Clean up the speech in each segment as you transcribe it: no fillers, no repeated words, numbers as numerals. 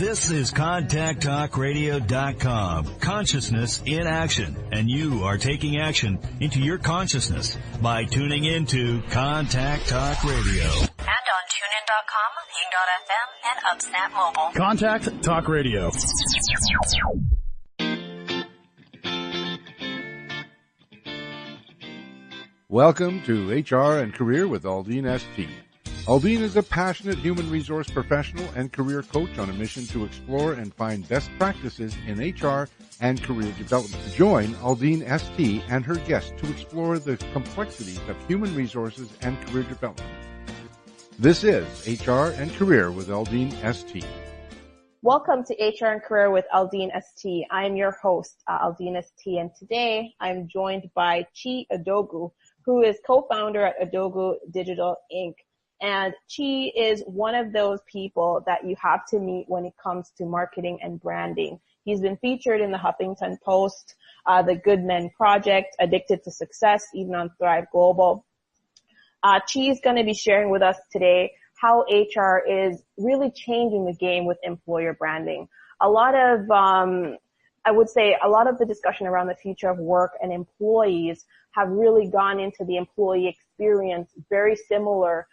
This is ContactTalkRadio.com. Consciousness in action. And you are taking action into your consciousness by tuning into Contact Talk Radio. And on TuneIn.com, Ping.fm, and UpSnap Mobile. Contact Talk Radio. Welcome to HR and Career with AldeenST. Aldeen is a passionate human resource professional and career coach on a mission to explore and find best practices in HR and career development. Join AldeenST and her guests to explore the complexities of human resources and career development. This is HR and Career with AldeenST. Welcome to HR and Career with AldeenST. I am your host, AldeenST, and today I'm joined by Chi Odogwu, who is co-founder at Odogwu Digital Inc. And Chi is one of those people that you have to meet when it comes to marketing and branding. He's been featured in the Huffington Post, the Good Men Project, Addicted to Success, even on Thrive Global. Chi is going to be sharing with us today how HR is really changing the game with employer branding. A lot of, I would say a lot of the discussion around the future of work and employees have really gone into the employee experience, very similar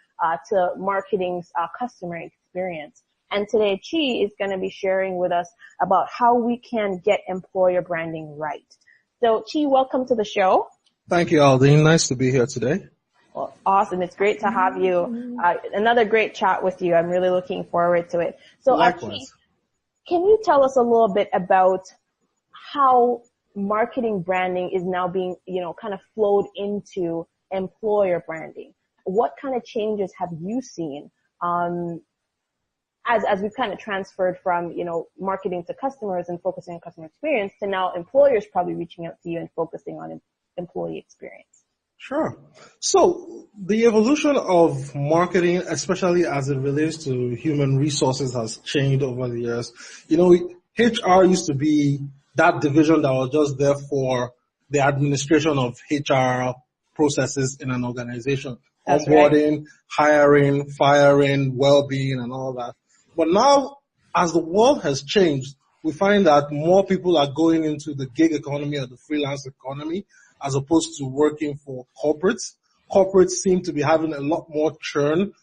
to marketing's customer experience. And today, Chi is going to be sharing with us about how we can get employer branding right. So, Chi, welcome to the show. Thank you, Aldeen. Nice to be here today. Well, awesome. It's great to have you. Another great chat with you. I'm really looking forward to it. So, Chi, can you tell us a little bit about how marketing branding is now being, kind of flowed into employer branding? What kind of changes have you seen as we've kind of transferred from, marketing to customers and focusing on customer experience to now employers probably reaching out to you and focusing on employee experience? Sure. So the evolution of marketing, especially as it relates to human resources, has changed over the years. HR used to be that division that was just there for the administration of HR processes in an organization. That's onboarding, right. Hiring, firing, well-being, and all that. But now, as the world has changed, we find that more people are going into the gig economy or the freelance economy as opposed to working for corporates. Corporates seem to be having a lot more churn.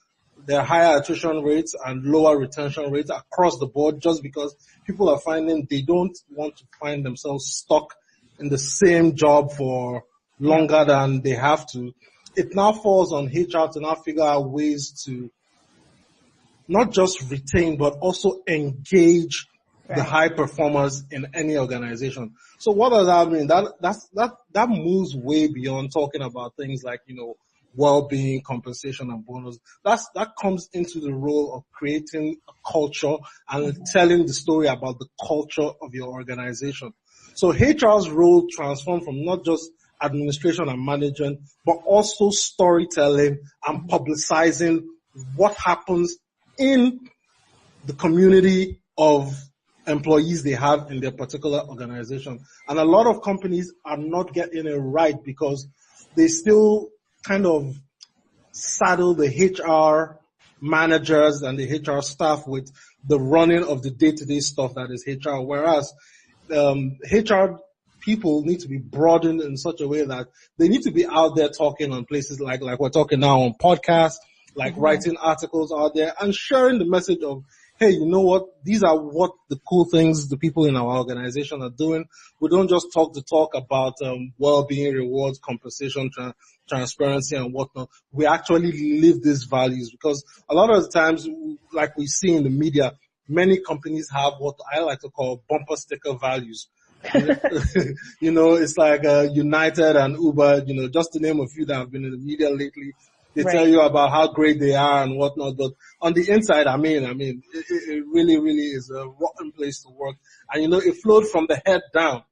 There are higher attrition rates and lower retention rates across the board just because people are finding they don't want to find themselves stuck in the same job for longer than they have to. It now falls on HR to now figure out ways to not just retain, but also engage the high performers in any organization. So what does that mean? That moves way beyond talking about things like, well-being, compensation, and bonus. That comes into the role of creating a culture and telling the story about the culture of your organization. So HR's role transformed from not just administration and management, but also storytelling and publicizing what happens in the community of employees they have in their particular organization. And a lot of companies are not getting it right because they still kind of saddle the HR managers and the HR staff with the running of the day-to-day stuff that is HR, whereas HR people need to be broadened in such a way that they need to be out there talking on places like we're talking now on podcasts, writing articles out there and sharing the message of, hey, you know what? These are what the cool things the people in our organization are doing. We don't just talk the talk about well-being, rewards, compensation, transparency, and whatnot. We actually live these values because a lot of the times, like we see in the media, many companies have what I like to call bumper sticker values. It's like United and Uber, just to name a few that have been in the media lately. They tell you about how great they are and whatnot, but on the inside, it really, really is a rotten place to work. And it flowed from the head down.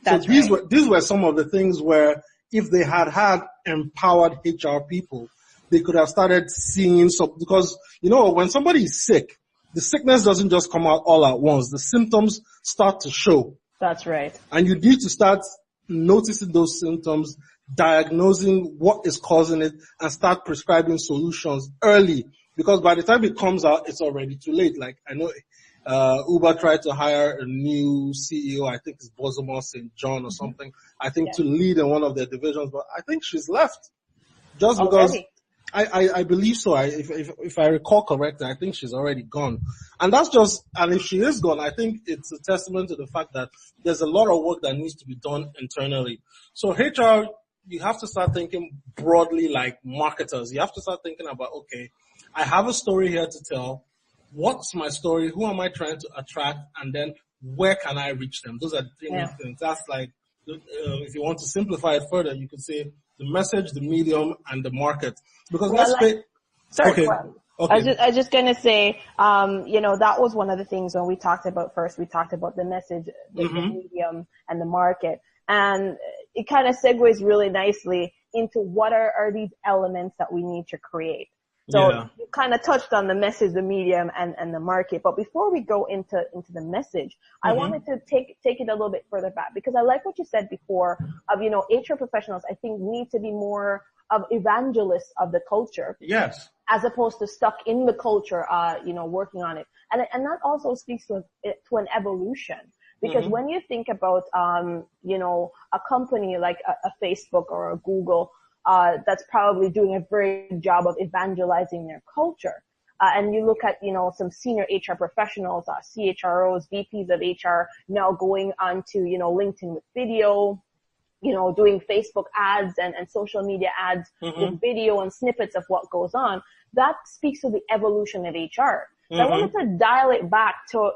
That's so these were some of the things where if they had empowered HR people, they could have started seeing some, because, when somebody is sick, the sickness doesn't just come out all at once. The symptoms start to show. That's right. And you need to start noticing those symptoms, diagnosing what is causing it, and start prescribing solutions early. Because by the time it comes out, it's already too late. Like, I know Uber tried to hire a new CEO, I think it's Bozoma St. John or something, I think to lead in one of their divisions, but I think she's left. Just because I believe so. If I recall correctly, I think she's already gone. And and if she is gone, I think it's a testament to the fact that there's a lot of work that needs to be done internally. So HR, you have to start thinking broadly like marketers. You have to start thinking about, okay, I have a story here to tell. What's my story? Who am I trying to attract? And then where can I reach them? Those are the three main things. That's like, if you want to simplify it further, you could say the message, the medium, and the market. Because I was just gonna say, that was one of the things when we talked about first. We talked about the message, the medium, and the market, and it kind of segues really nicely into what are these elements that we need to create. So you kind of touched on the message, the medium, and the market. But before we go into the message, I wanted to take it a little bit further back, because I like what you said before of, HR professionals, I think, need to be more of evangelists of the culture. Yes. As opposed to stuck in the culture, working on it. And that also speaks to an evolution. Because when you think about, a company like a Facebook or a Google, that's probably doing a very good job of evangelizing their culture. And you look at, some senior HR professionals, CHROs, VPs of HR now going onto, LinkedIn with video, doing Facebook ads and social media ads with video and snippets of what goes on. That speaks to the evolution of HR. So I wanted to dial it back to,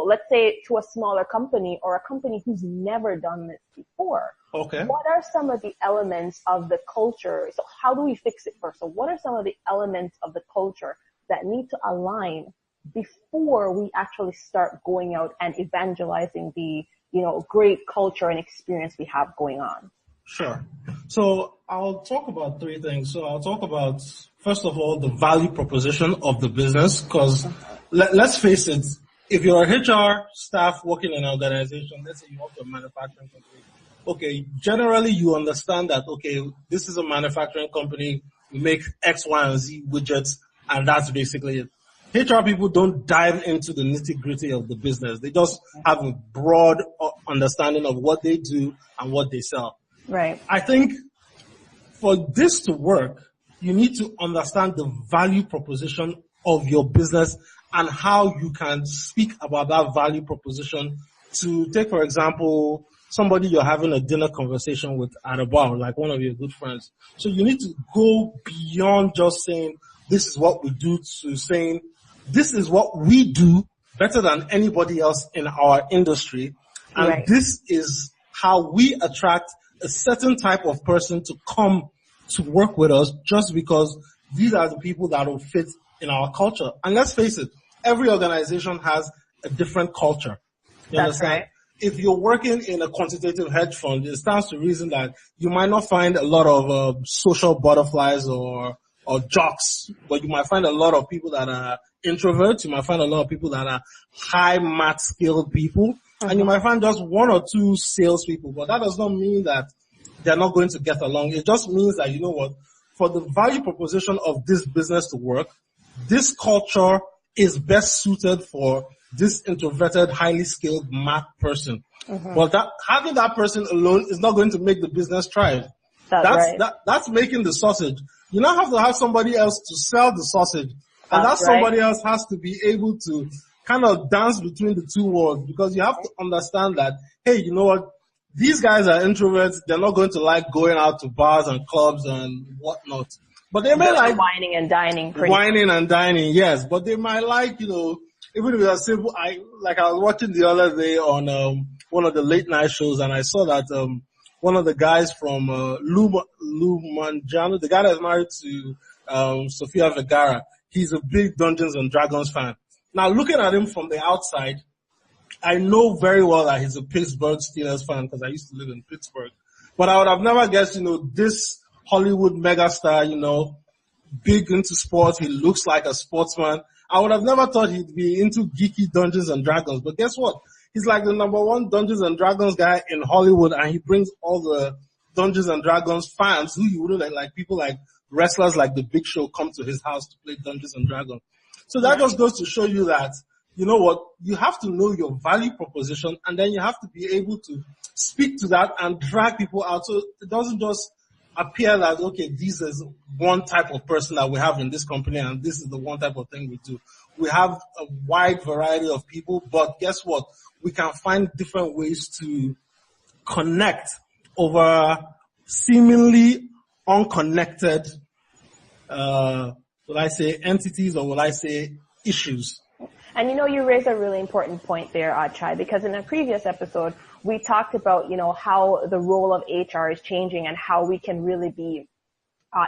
let's say to a smaller company or a company who's never done this before. Okay. What are some of the elements of the culture? So how do we fix it first? So what are some of the elements of the culture that need to align before we actually start going out and evangelizing the, great culture and experience we have going on? Sure. So I'll talk about three things. So I'll talk about, first of all, the value proposition of the business, because let's face it, if you're a HR staff working in an organization, let's say you work for a manufacturing company, okay, generally you understand that, okay, this is a manufacturing company, we make X, Y, and Z widgets, and that's basically it. HR people don't dive into the nitty-gritty of the business. They just have a broad understanding of what they do and what they sell. Right. I think for this to work, you need to understand the value proposition of your business and how you can speak about that value proposition to take, for example, somebody you're having a dinner conversation with at a bar, like one of your good friends. So you need to go beyond just saying, this is what we do, to saying, this is what we do better than anybody else in our industry. And this is how we attract a certain type of person to come to work with us, just because these are the people that will fit in our culture. And let's face it, every organization has a different culture. You understand? Right. If you're working in a quantitative hedge fund, it stands to reason that you might not find a lot of social butterflies or jocks, but you might find a lot of people that are introverts. You might find a lot of people that are high math skilled people, and you might find just one or two sales people. But that does not mean that they're not going to get along. It just means that, for the value proposition of this business to work, this culture is best suited for this introverted, highly skilled math person. But having that person alone is not going to make the business thrive. That's making the sausage. You now have to have somebody else to sell the sausage. And that somebody else has to be able to kind of dance between the two worlds, because you have to understand that, hey, you know what? These guys are introverts. They're not going to like going out to bars and clubs and whatnot. But they may like whining and dining. Yes. But they might like, even if it's simple, I was watching the other day on one of the late night shows, and I saw that one of the guys from Lou Mangiano, the guy that's married to Sofia Vergara, he's a big Dungeons and Dragons fan. Now, looking at him from the outside, I know very well that he's a Pittsburgh Steelers fan, because I used to live in Pittsburgh. But I would have never guessed, this Hollywood megastar, big into sports. He looks like a sportsman. I would have never thought he'd be into geeky Dungeons and Dragons. But guess what? He's like the #1 Dungeons and Dragons guy in Hollywood, and he brings all the Dungeons and Dragons fans who you wouldn't like people like wrestlers like The Big Show come to his house to play Dungeons and Dragons. So that just goes to show you that you know what, you have to know your value proposition, and then you have to be able to speak to that and drag people out. So it doesn't just appear that, okay, this is one type of person that we have in this company and this is the one type of thing we do. We have a wide variety of people, but guess what? We can find different ways to connect over seemingly unconnected, will I say entities, or will I say issues? And you raise a really important point there, Chai, because in a previous episode, we talked about, how the role of HR is changing and how we can really be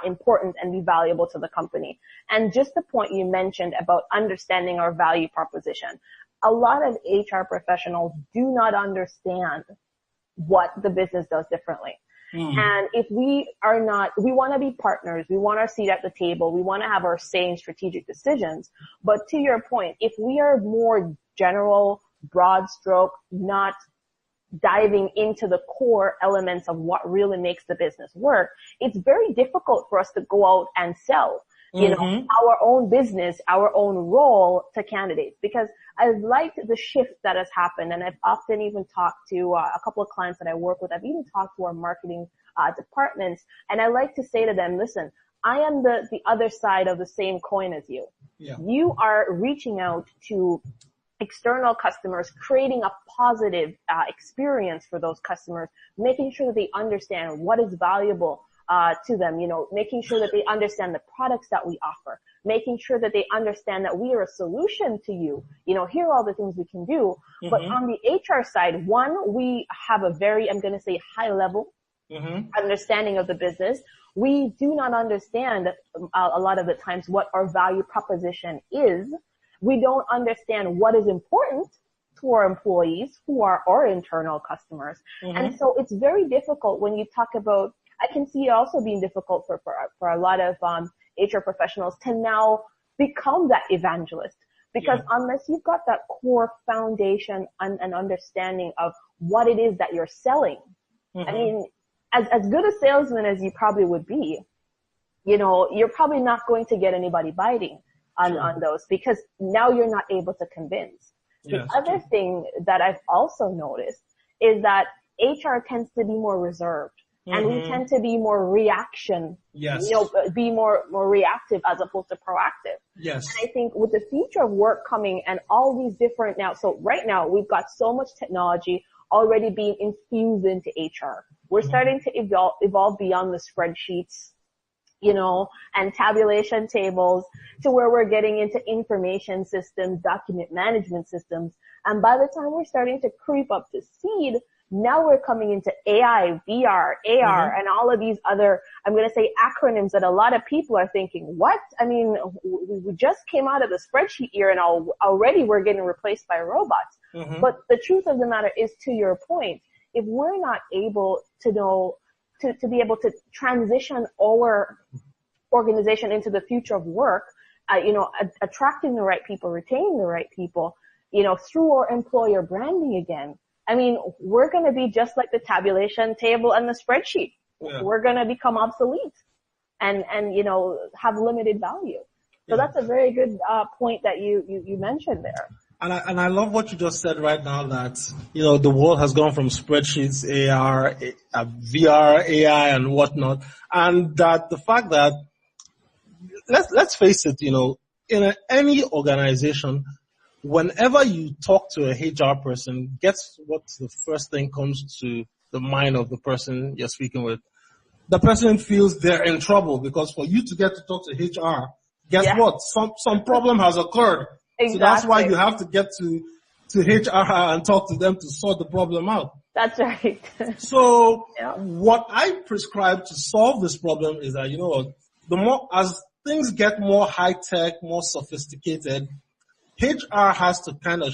important and be valuable to the company. And just the point you mentioned about understanding our value proposition. A lot of HR professionals do not understand what the business does differently. And if we want to be partners, we want our seat at the table, we want to have our say in strategic decisions. But to your point, if we are more general, broad stroke, not diving into the core elements of what really makes the business work, it's very difficult for us to go out and sell, our own business, our own role to candidates. Because I've liked the shift that has happened, and I've often even talked to a couple of clients that I work with. I've even talked to our marketing departments, and I like to say to them, listen, I am the other side of the same coin as you. Yeah. You are reaching out to external customers, creating a positive experience for those customers, making sure that they understand what is valuable to them, making sure that they understand the products that we offer, making sure that they understand that we are a solution to you. Here are all the things we can do. Mm-hmm. But on the HR side, we have a very, I'm going to say, high level understanding of the business. We do not understand a lot of the times what our value proposition is. We don't understand what is important to our employees who are our internal customers. Mm-hmm. And so it's very difficult when you talk about, I can see it also being difficult for a lot of HR professionals to now become that evangelist. Because unless you've got that core foundation and understanding of what it is that you're selling, I mean, as good a salesman as you probably would be, you're probably not going to get anybody biting on those, because now you're not able to convince. The other thing that I've also noticed is that HR tends to be more reserved. And we tend to be more reaction, be more reactive as opposed to proactive. Yes. And I think with the future of work coming and all these different so right now we've got so much technology already being infused into HR. We're starting to evolve beyond the spreadsheets, and tabulation tables to where we're getting into information systems, document management systems. And by the time we're starting to creep up to speed, now we're coming into AI, VR, AR, and all of these other, I'm going to say acronyms that a lot of people are thinking, what? I mean, we just came out of the spreadsheet era and already we're getting replaced by robots. But the truth of the matter is, to your point, if we're not able to know, to be able to transition our organization into the future of work, attracting the right people, retaining the right people, through our employer branding again, I mean, we're going to be just like the tabulation table and the spreadsheet. Yeah. We're going to become obsolete and have limited value. So that's a very good point that you mentioned there. And I love what you just said right now, that, the world has gone from spreadsheets, AR, VR, AI and whatnot. And that the fact that, let's face it, in any organization, whenever you talk to a HR person, guess what's the first thing comes to the mind of the person you're speaking with? The person feels they're in trouble, because for you to get to talk to HR, guess what? Some problem has occurred. Exactly. So that's why you have to get to HR and talk to them to sort the problem out. That's right. So what I prescribe to solve this problem is that, the more, as things get more high tech, more sophisticated, HR has to kind of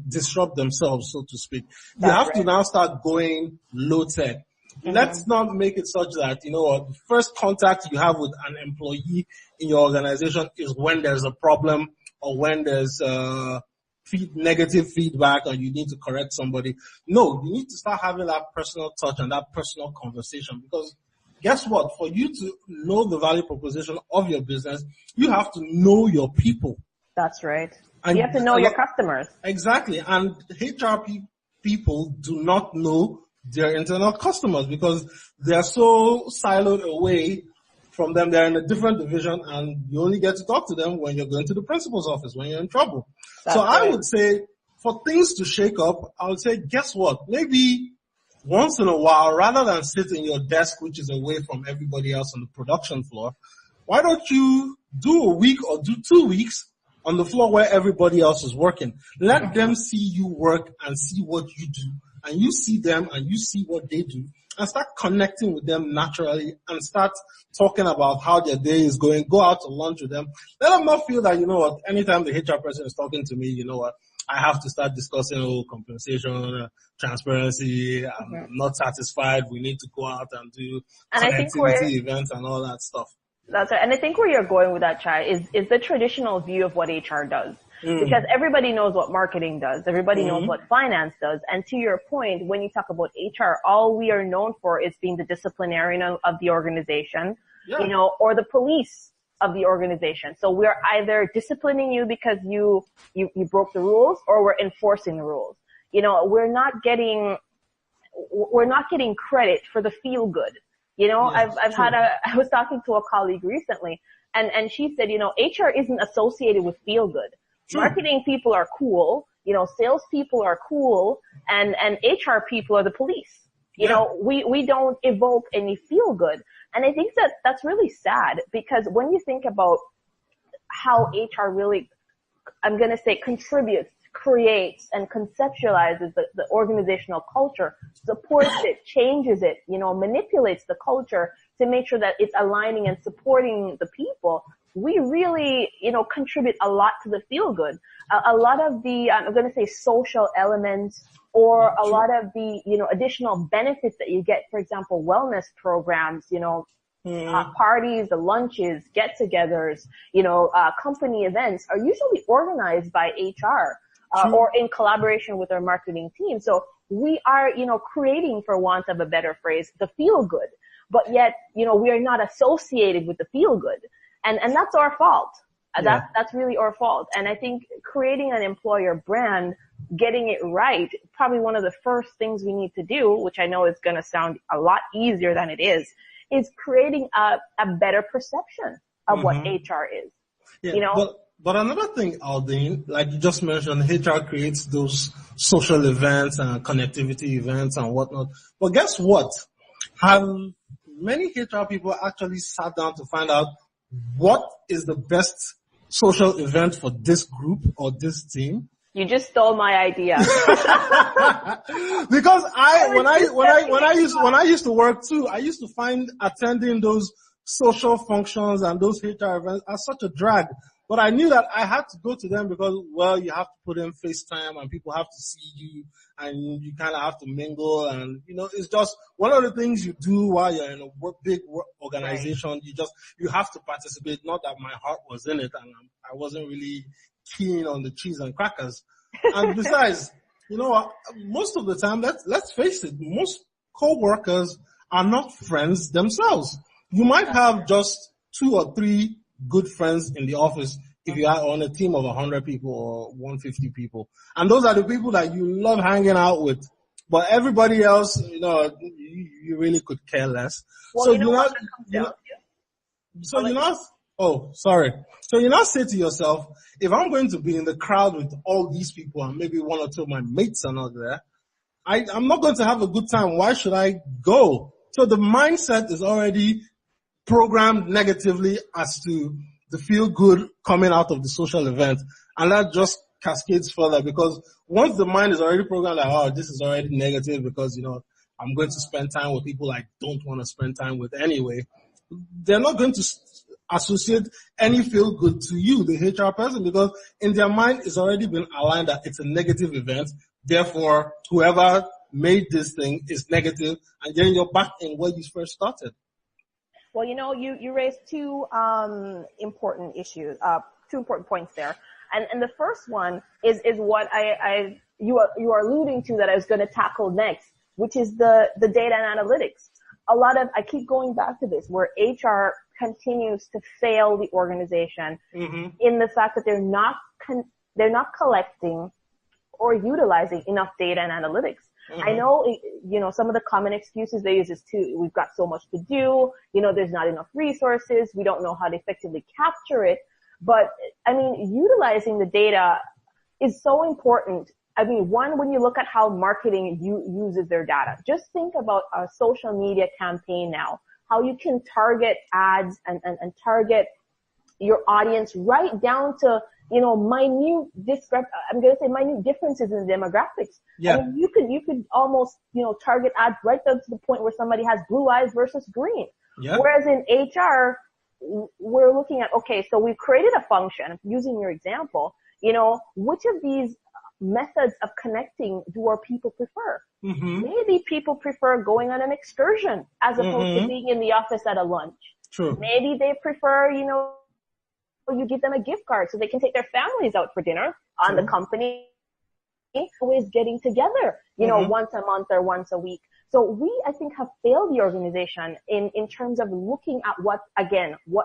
disrupt themselves, so to speak. You have to now start going low tech. Let's not make it such that, the first contact you have with an employee in your organization is when there's a problem or when there's negative feedback or you need to correct somebody. No, you need to start having that personal touch and that personal conversation, because guess what? For you to know the value proposition of your business, you have to know your people. That's right. And you have to know your customers. Exactly. And HR people do not know their internal customers because they're so siloed away from them. They're in a different division and you only get to talk to them when you're going to the principal's office, when you're in trouble. That's so right. I would say for things to shake up, I would say, guess what? Maybe once in a while, rather than sit in your desk, which is away from everybody else on the production floor, why don't you do a week or do 2 weeks on the floor where everybody else is working? Let them see you work and see what you do, and you see them and you see what they do, and start connecting with them naturally and start talking about how their day is going. Go out to lunch with them. Let them not feel that, you know what, anytime the HR person is talking to me, you know what, I have to start discussing compensation, transparency. I'm not satisfied. We need to go out and do connectivity events and all that stuff. That's right. And I think where you're going with that, Chai, is the traditional view of what HR does. Because everybody knows what marketing does. Everybody knows what finance does. And to your point, when you talk about HR, all we are known for is being the disciplinarian of the organization, you know, or the police of the organization. So we're either disciplining you because you broke the rules, or we're enforcing the rules. You know, we're not getting credit for the feel good. You know, I was talking to a colleague recently and she said, you know, HR isn't associated with feel good. Marketing people are cool, you know, sales people are cool, and HR people are the police. You know, we don't evoke any feel good. And I think that's really sad, because when you think about how HR really, I'm going to say, contributes, creates, and conceptualizes the organizational culture, supports it, changes it, you know, manipulates the culture to make sure that it's aligning and supporting the people, we really, you know, contribute a lot to the feel good. A lot of the, I'm going to say, social elements, or a lot of the, you know, additional benefits that you get, for example, wellness programs, you know, parties, the lunches, get-togethers, you know, company events are usually organized by HR, or in collaboration with our marketing team. So we are, you know, creating, for want of a better phrase, the feel good, but yet, you know, we are not associated with the feel good. And that's our fault. That's really our fault. And I think creating an employer brand, getting it right, probably one of the first things we need to do, which I know is going to sound a lot easier than it is creating a better perception of what HR is. Yeah, you know? But another thing, Aldeen, like you just mentioned, HR creates those social events and connectivity events and whatnot. But guess what? Have many HR people actually sat down to find out what is the best social event for this group or this team? You just stole my idea. Because when I used to work too, I used to find attending those social functions and those HR events as such a drag. But I knew that I had to go to them because, well, you have to put in FaceTime and people have to see you and you kind of have to mingle, and, you know, it's just one of the things you do while you're in a big organization. Right. You have to participate. Not that my heart was in it and I wasn't really keen on the cheese and crackers. And besides, you know, most of the time, let's face it, most co-workers are not friends themselves. You might have just 2 or 3 good friends in the office if you are on a team of 100 people or 150 people. And those are the people that you love hanging out with. But everybody else, you know, you really could care less. Well, so So you now say to yourself, if I'm going to be in the crowd with all these people and maybe 1 or 2 of my mates are not there, I'm not going to have a good time. Why should I go? So the mindset is already programmed negatively as to the feel good coming out of the social event. And that just cascades further, because once the mind is already programmed like, oh, this is already negative because, you know, I'm going to spend time with people I don't want to spend time with anyway, they're not going to associate any feel good to you, the HR person, because in their mind it's already been aligned that it's a negative event. Therefore, whoever made this thing is negative, and then you're back in where you first started. Well, you know, you raised 2 important issues, 2 important points there. And the first one is what you are alluding to that I was going to tackle next, which is the data and analytics. I keep going back to this, where HR continues to fail the organization in the fact that they're not they're not collecting or utilizing enough data and analytics. Mm-hmm. I know, some of the common excuses they use is we've got so much to do, there's not enough resources, we don't know how to effectively capture it. But, utilizing the data is so important. One, when you look at how marketing uses their data, just think about a social media campaign now, how you can target ads and target your audience right down to, minute differences in the demographics. Yeah. You could almost, target ads right down to the point where somebody has blue eyes versus green. Yeah. Whereas in HR, we're looking at, okay, so we've created a function, using your example, which of these methods of connecting do our people prefer? Mm-hmm. Maybe people prefer going on an excursion as opposed to being in the office at a lunch. True. Maybe they prefer, you give them a gift card so they can take their families out for dinner on the company. Always getting together, once a month or once a week. So we, I think, have failed the organization in terms of looking at what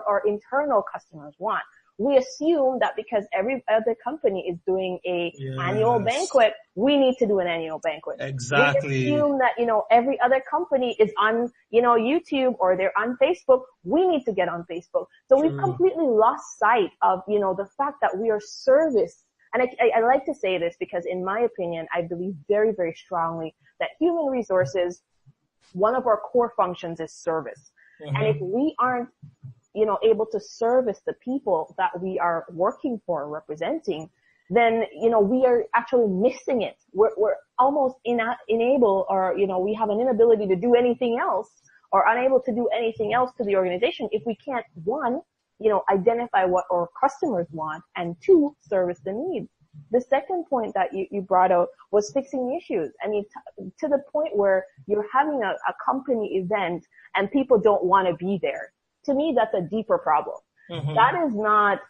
our internal customers want. We assume that because every other company is doing a annual banquet, we need to do an annual banquet. Exactly. We assume that, every other company is on, YouTube or they're on Facebook. We need to get on Facebook. So we've completely lost sight of, the fact that we are service. And I like to say this because in my opinion, I believe very, very strongly that human resources, one of our core functions is service. Mm-hmm. And if we aren't, able to service the people that we are working for, representing, then, we are actually missing it. We're almost unable or, we have an inability to do anything else or unable to do anything else to the organization if we can't, one, identify what our customers want, and two, service the needs. The second point that you brought out was fixing the issues. To the point where you're having a company event and people don't want to be there. To me, that's a deeper problem. Mm-hmm. That is not,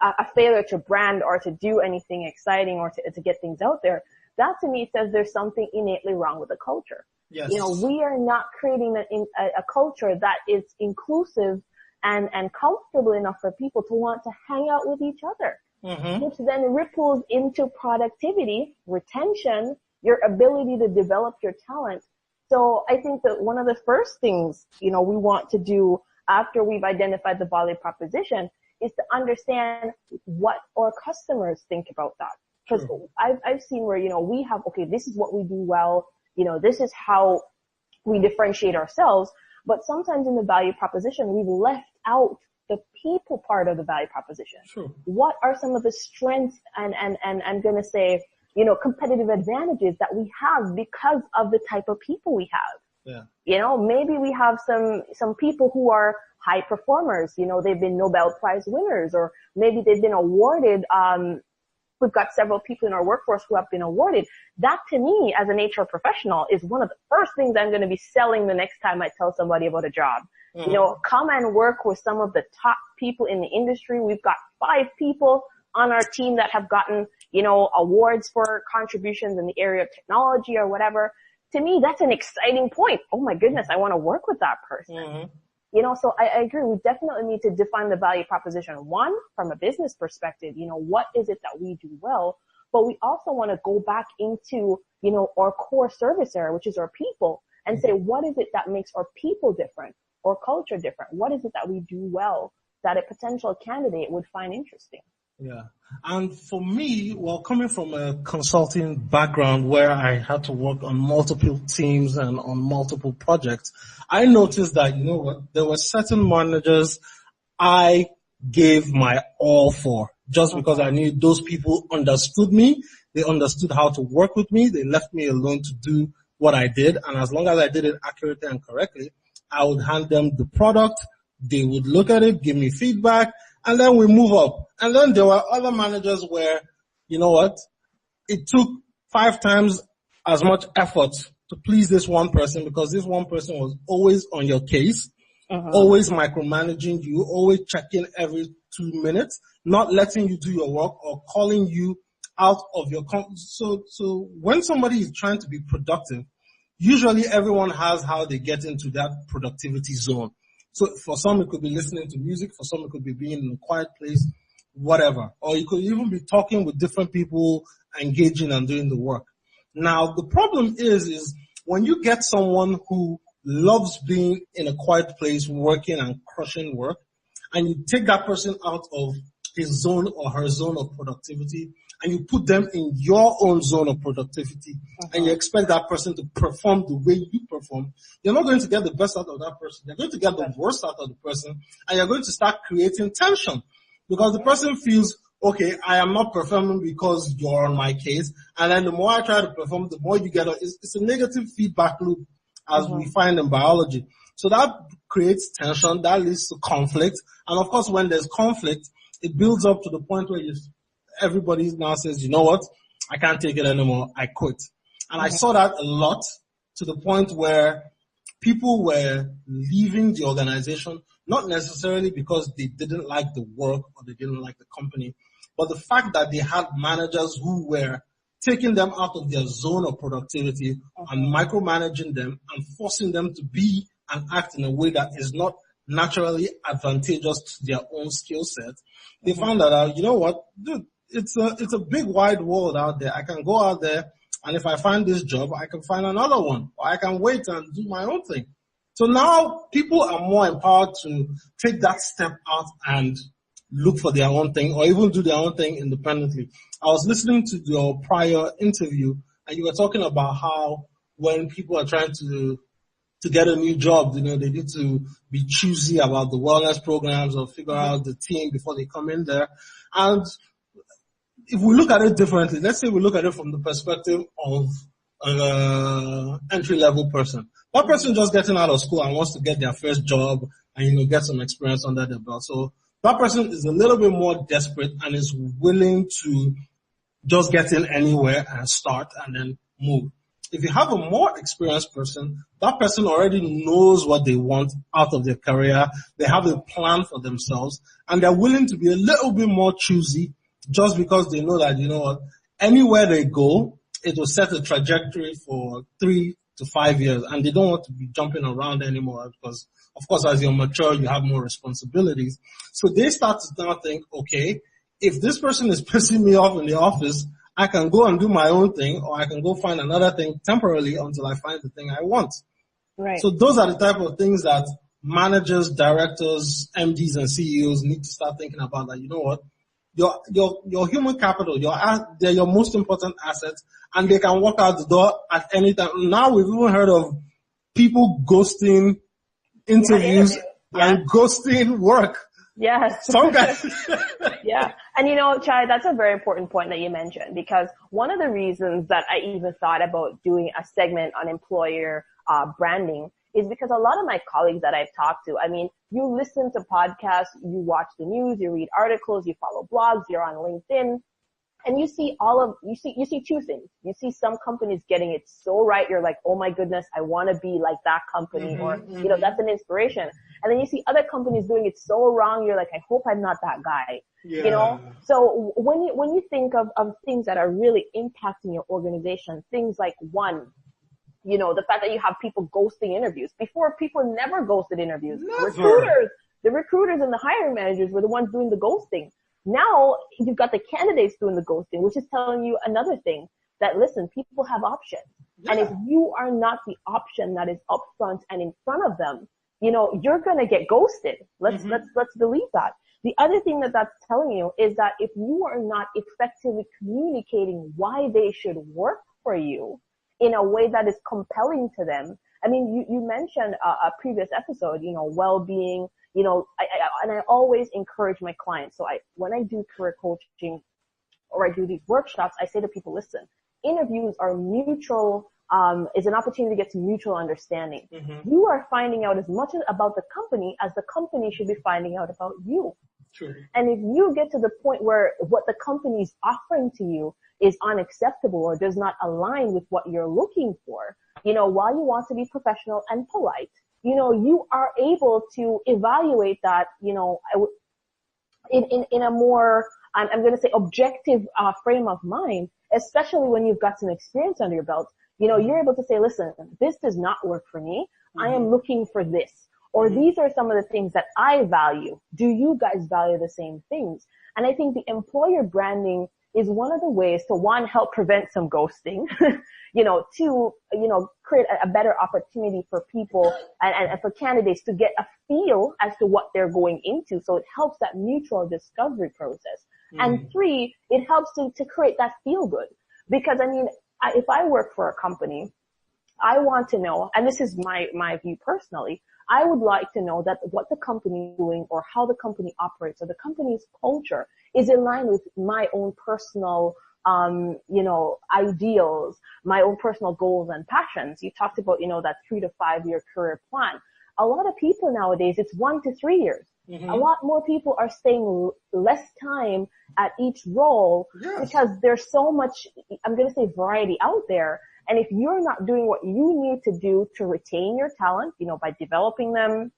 a failure to brand or to do anything exciting or to get things out there. That to me says there's something innately wrong with the culture. Yes. We are not creating a culture that is inclusive and comfortable enough for people to want to hang out with each other, which then ripples into productivity, retention, your ability to develop your talent. So I think that one of the first things, we want to do after we've identified the value proposition is to understand what our customers think about that. Because I've seen where, we have, okay, this is what we do well, this is how we differentiate ourselves. But sometimes in the value proposition, we've left out the people part of the value proposition. Sure. What are some of the strengths and I'm going to say, competitive advantages that we have because of the type of people we have? Yeah. Maybe we have some people who are high performers, they've been Nobel Prize winners, or maybe they've been awarded, we've got several people in our workforce who have been awarded. That to me, as an HR professional, is one of the first things I'm going to be selling the next time I tell somebody about a job. Mm-hmm. Come and work with some of the top people in the industry. We've got 5 people on our team that have gotten, awards for contributions in the area of technology or whatever. To me, that's an exciting point. Oh my goodness, I want to work with that person. Mm-hmm. So I agree. We definitely need to define the value proposition. One, from a business perspective, what is it that we do well? But we also want to go back into, our core service area, which is our people, and say, what is it that makes our people different or culture different? What is it that we do well that a potential candidate would find interesting? Yeah. And for me, coming from a consulting background where I had to work on multiple teams and on multiple projects, I noticed that, there were certain managers I gave my all for just because I knew those people understood me. They understood how to work with me. They left me alone to do what I did. And as long as I did it accurately and correctly, I would hand them the product. They would look at it, give me feedback, and then we move up. And then there were other managers where, it took 5 times as much effort to please this one person because this one person was always on your case, always micromanaging you, always checking every 2 minutes, not letting you do your work or calling you out of your so when somebody is trying to be productive, usually everyone has how they get into that productivity zone. So for some, it could be listening to music. For some, it could be being in a quiet place whatever. Or you could even be talking with different people, engaging and doing the work. Now, the problem is when you get someone who loves being in a quiet place, working and crushing work, and you take that person out of his zone or her zone of productivity, and you put them in your own zone of productivity, and you expect that person to perform the way you perform, you're not going to get the best out of that person. You're going to get the worst out of the person, and you're going to start creating tension. Because the person feels, okay, I am not performing because you're on my case, and then the more I try to perform, the more you get. It's a negative feedback loop, as we find in biology. So that creates tension, that leads to conflict, and of course when there's conflict, it builds up to the point where everybody now says, you know what, I can't take it anymore, I quit. And I saw that a lot, to the point where people were leaving the organization, not necessarily because they didn't like the work or they didn't like the company, but the fact that they had managers who were taking them out of their zone of productivity and micromanaging them and forcing them to be and act in a way that is not naturally advantageous to their own skill set. They found that out, you know what, dude, it's a big wide world out there. I can go out there, and if I find this job, I can find another one, or I can wait and do my own thing. So now people are more empowered to take that step out and look for their own thing, or even do their own thing independently. I was listening to your prior interview, and you were talking about how when people are trying to get a new job, they need to be choosy about the wellness programs or figure out the team before they come in there. And if we look at it differently, let's say we look at it from the perspective of an entry-level person. That person just getting out of school and wants to get their first job and, get some experience under their belt. So that person is a little bit more desperate and is willing to just get in anywhere and start and then move. If you have a more experienced person, that person already knows what they want out of their career. They have a plan for themselves, and they're willing to be a little bit more choosy just because they know that, anywhere they go, it will set a trajectory for 3 to 5 years, and they don't want to be jumping around anymore because, of course, as you mature, you have more responsibilities. So they start to now think, okay, if this person is pissing me off in the office, I can go and do my own thing, or I can go find another thing temporarily until I find the thing I want. Right. So those are the type of things that managers, directors, MDs, and CEOs need to start thinking about. That, you know what, your human capital, they're your most important assets, and they can walk out the door at any time. Now we've even heard of people ghosting interviews and ghosting work. Yes. Some guys. Yeah. And Chai, that's a very important point that you mentioned, because one of the reasons that I even thought about doing a segment on employer branding is because a lot of my colleagues that I've talked to, you listen to podcasts, you watch the news, you read articles, you follow blogs, you're on LinkedIn, and you see two things. You see some companies getting it so right, you're like, oh my goodness, I want to be like that company, or that's an inspiration. And then you see other companies doing it so wrong, you're like, I hope I'm not that guy. Yeah. So when you think of things that are really impacting your organization, things like one, the fact that you have people ghosting interviews. Before, people never ghosted interviews. Never. The recruiters and the hiring managers were the ones doing the ghosting. Now you've got the candidates doing the ghosting, which is telling you another thing, that listen, people have options. Yeah. And if you are not the option that is up front and in front of them, you're going to get ghosted. Let's believe that. The other thing that's telling you is that if you are not effectively communicating why they should work for you in a way that is compelling to them. You mentioned a previous episode, well-being, and I always encourage my clients. So when I do career coaching or I do these workshops, I say to people, listen, interviews are mutual, is an opportunity to get to mutual understanding. You are finding out as much about the company as the company should be finding out about you. True. And if you get to the point where what the company is offering to you is unacceptable or does not align with what you're looking for, while you want to be professional and polite, you are able to evaluate that, in a more, I'm going to say objective, frame of mind, especially when you've got some experience under your belt. You're able to say, listen, this does not work for me. I am looking for this. Or these are some of the things that I value. Do you guys value the same things? And I think the employer branding is one of the ways to, one, help prevent some ghosting, two, create a better opportunity for people and for candidates to get a feel as to what they're going into. So it helps that mutual discovery process. And three, it helps to create that feel good. Because if I work for a company, I want to know, and this is my view personally, I would like to know that what the company is doing or how the company operates or the company's culture is in line with my own personal, ideals, my own personal goals and passions. You talked about, that 3 to 5 year career plan. A lot of people nowadays, it's 1 to 3 years. A lot more people are staying less time at each role because there's so much, I'm going to say, variety out there. And if you're not doing what you need to do to retain your talent, by developing them,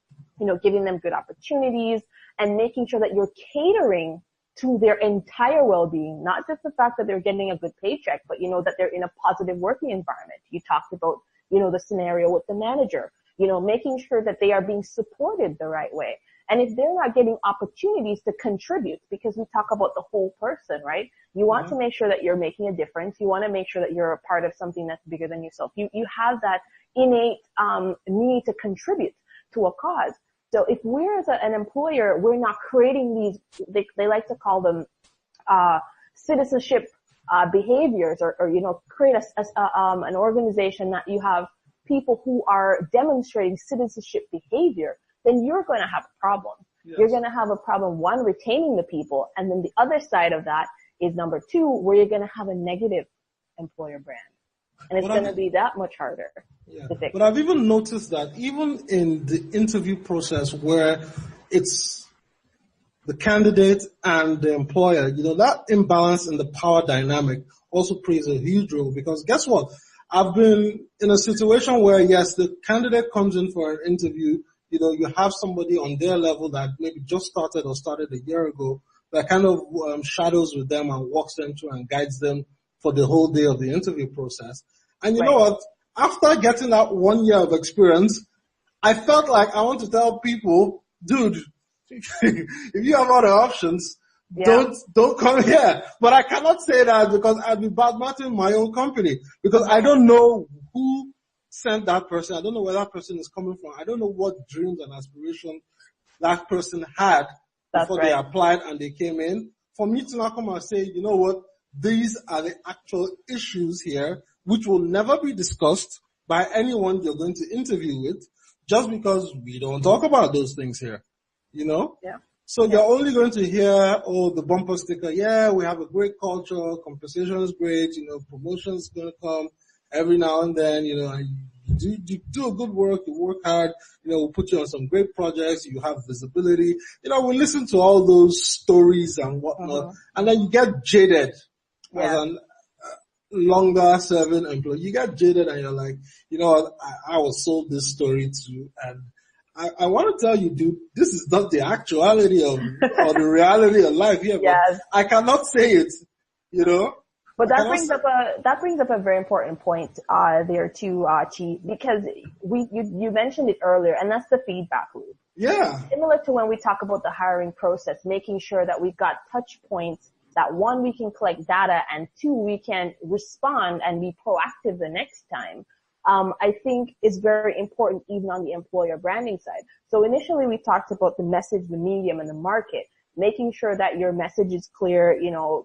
giving them good opportunities and making sure that you're catering to their entire well-being, not just the fact that they're getting a good paycheck, but, that they're in a positive working environment. You talked about, the scenario with the manager, making sure that they are being supported the right way. And if they're not getting opportunities to contribute, because we talk about the whole person, right? You want to make sure that you're making a difference. You want to make sure that you're a part of something that's bigger than yourself. You have that innate need to contribute to a cause. So if we're as an employer, we're not creating these, they like to call them citizenship behaviors, or create an organization that you have people who are demonstrating citizenship behavior, then you're going to have a problem. Yes. You're going to have a problem, one, retaining the people, and then the other side of that is number two, where you're going to have a negative employer brand. And it's going to be that much harder to fix. But I've even noticed that even in the interview process where it's the candidate and the employer, that imbalance in the power dynamic also plays a huge role, because guess what? I've been in a situation where, yes, the candidate comes in for an interview, you have somebody on their level that maybe just started or started a year ago that kind of shadows with them and walks them through and guides them for the whole day of the interview process. And you know what? After getting that 1 year of experience, I felt like I want to tell people, dude, if you have other options, don't come here. But I cannot say that because I'd be badmouthing my own company, because I don't know who sent that person. I don't know where that person is coming from. I don't know what dreams and aspirations that person had before they applied and they came in. For me to now come and say, you know what, these are the actual issues here, which will never be discussed by anyone you're going to interview with, just because we don't talk about those things here, So you're only going to hear, the bumper sticker, we have a great culture, compensation is great, promotion is going to come every now and then, you do a good work, you work hard, we'll put you on some great projects, you have visibility. We listen to all those stories and whatnot, and then you get jaded as an longer serving employee. You get jaded and you're like, I was sold this story to, and I want to tell you, dude, this is not the actuality of, or the reality of life here, but I cannot say it, But that brings up a very important point there too, Chi, because you mentioned it earlier, and that's the feedback loop. Yeah. Similar to when we talk about the hiring process, making sure that we've got touch points that, one, we can collect data, and two, we can respond and be proactive the next time. I think is very important even on the employer branding side. So initially we talked about the message, the medium, and the market. Making sure that your message is clear,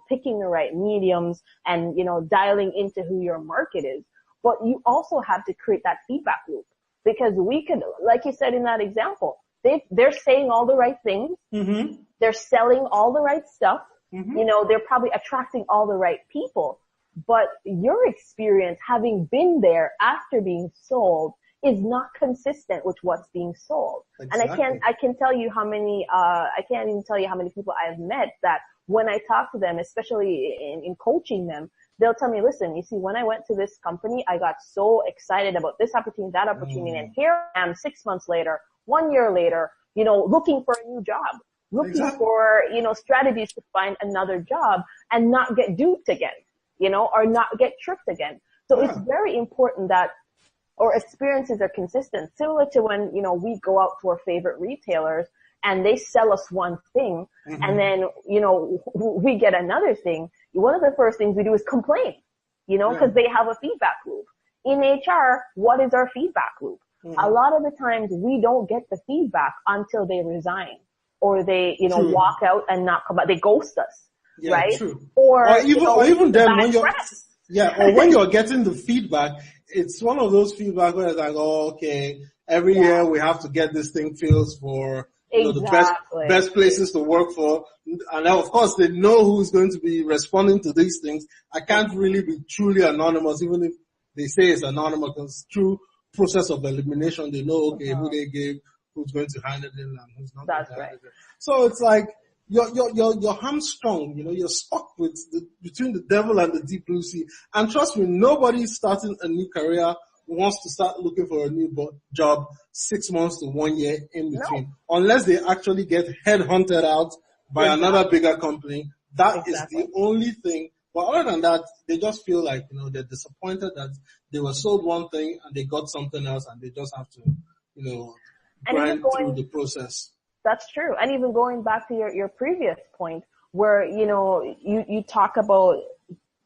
picking the right mediums and, dialing into who your market is. But you also have to create that feedback loop, because we could, like you said in that example, they're saying all the right things. Mm-hmm. They're selling all the right stuff. Mm-hmm. They're probably attracting all the right people. But your experience, having been there after being sold, is not consistent with what's being sold. Exactly. And I can tell you how many, I can't even tell you how many people I have met that when I talk to them, especially in coaching them, they'll tell me, listen, you see, when I went to this company, I got so excited about this opportunity, that opportunity, and here I am 6 months later, 1 year later, looking for a new job, looking for, strategies to find another job and not get duped again, or not get tricked again. So it's very important that our experiences are consistent, similar to when, we go out to our favorite retailers and they sell us one thing, and then, we get another thing. One of the first things we do is complain, because they have a feedback loop. In HR, what is our feedback loop? A lot of the times we don't get the feedback until they resign or they, walk out and not come back. They ghost us, right? True. Or even then when press. or when you're getting the feedback, it's one of those feedback where it's like, oh, okay, every year we have to get this thing filled for the best places to work for. And of course they know who's going to be responding to these things. I can't really be truly anonymous, even if they say it's anonymous, because through process of elimination, they know, okay, who they gave, who's going to handle it and who's not going to handle it. So it's like, you're hamstrung, you're stuck between the devil and the deep blue sea. And trust me, nobody starting a new career wants to start looking for a new job 6 months to 1 year in between. No. Unless they actually get headhunted out by another bigger company. That is the only thing. But other than that, they just feel like, they're disappointed that they were sold one thing and they got something else and they just have to, grind through the process. That's true. And even going back to your previous point where, you talk about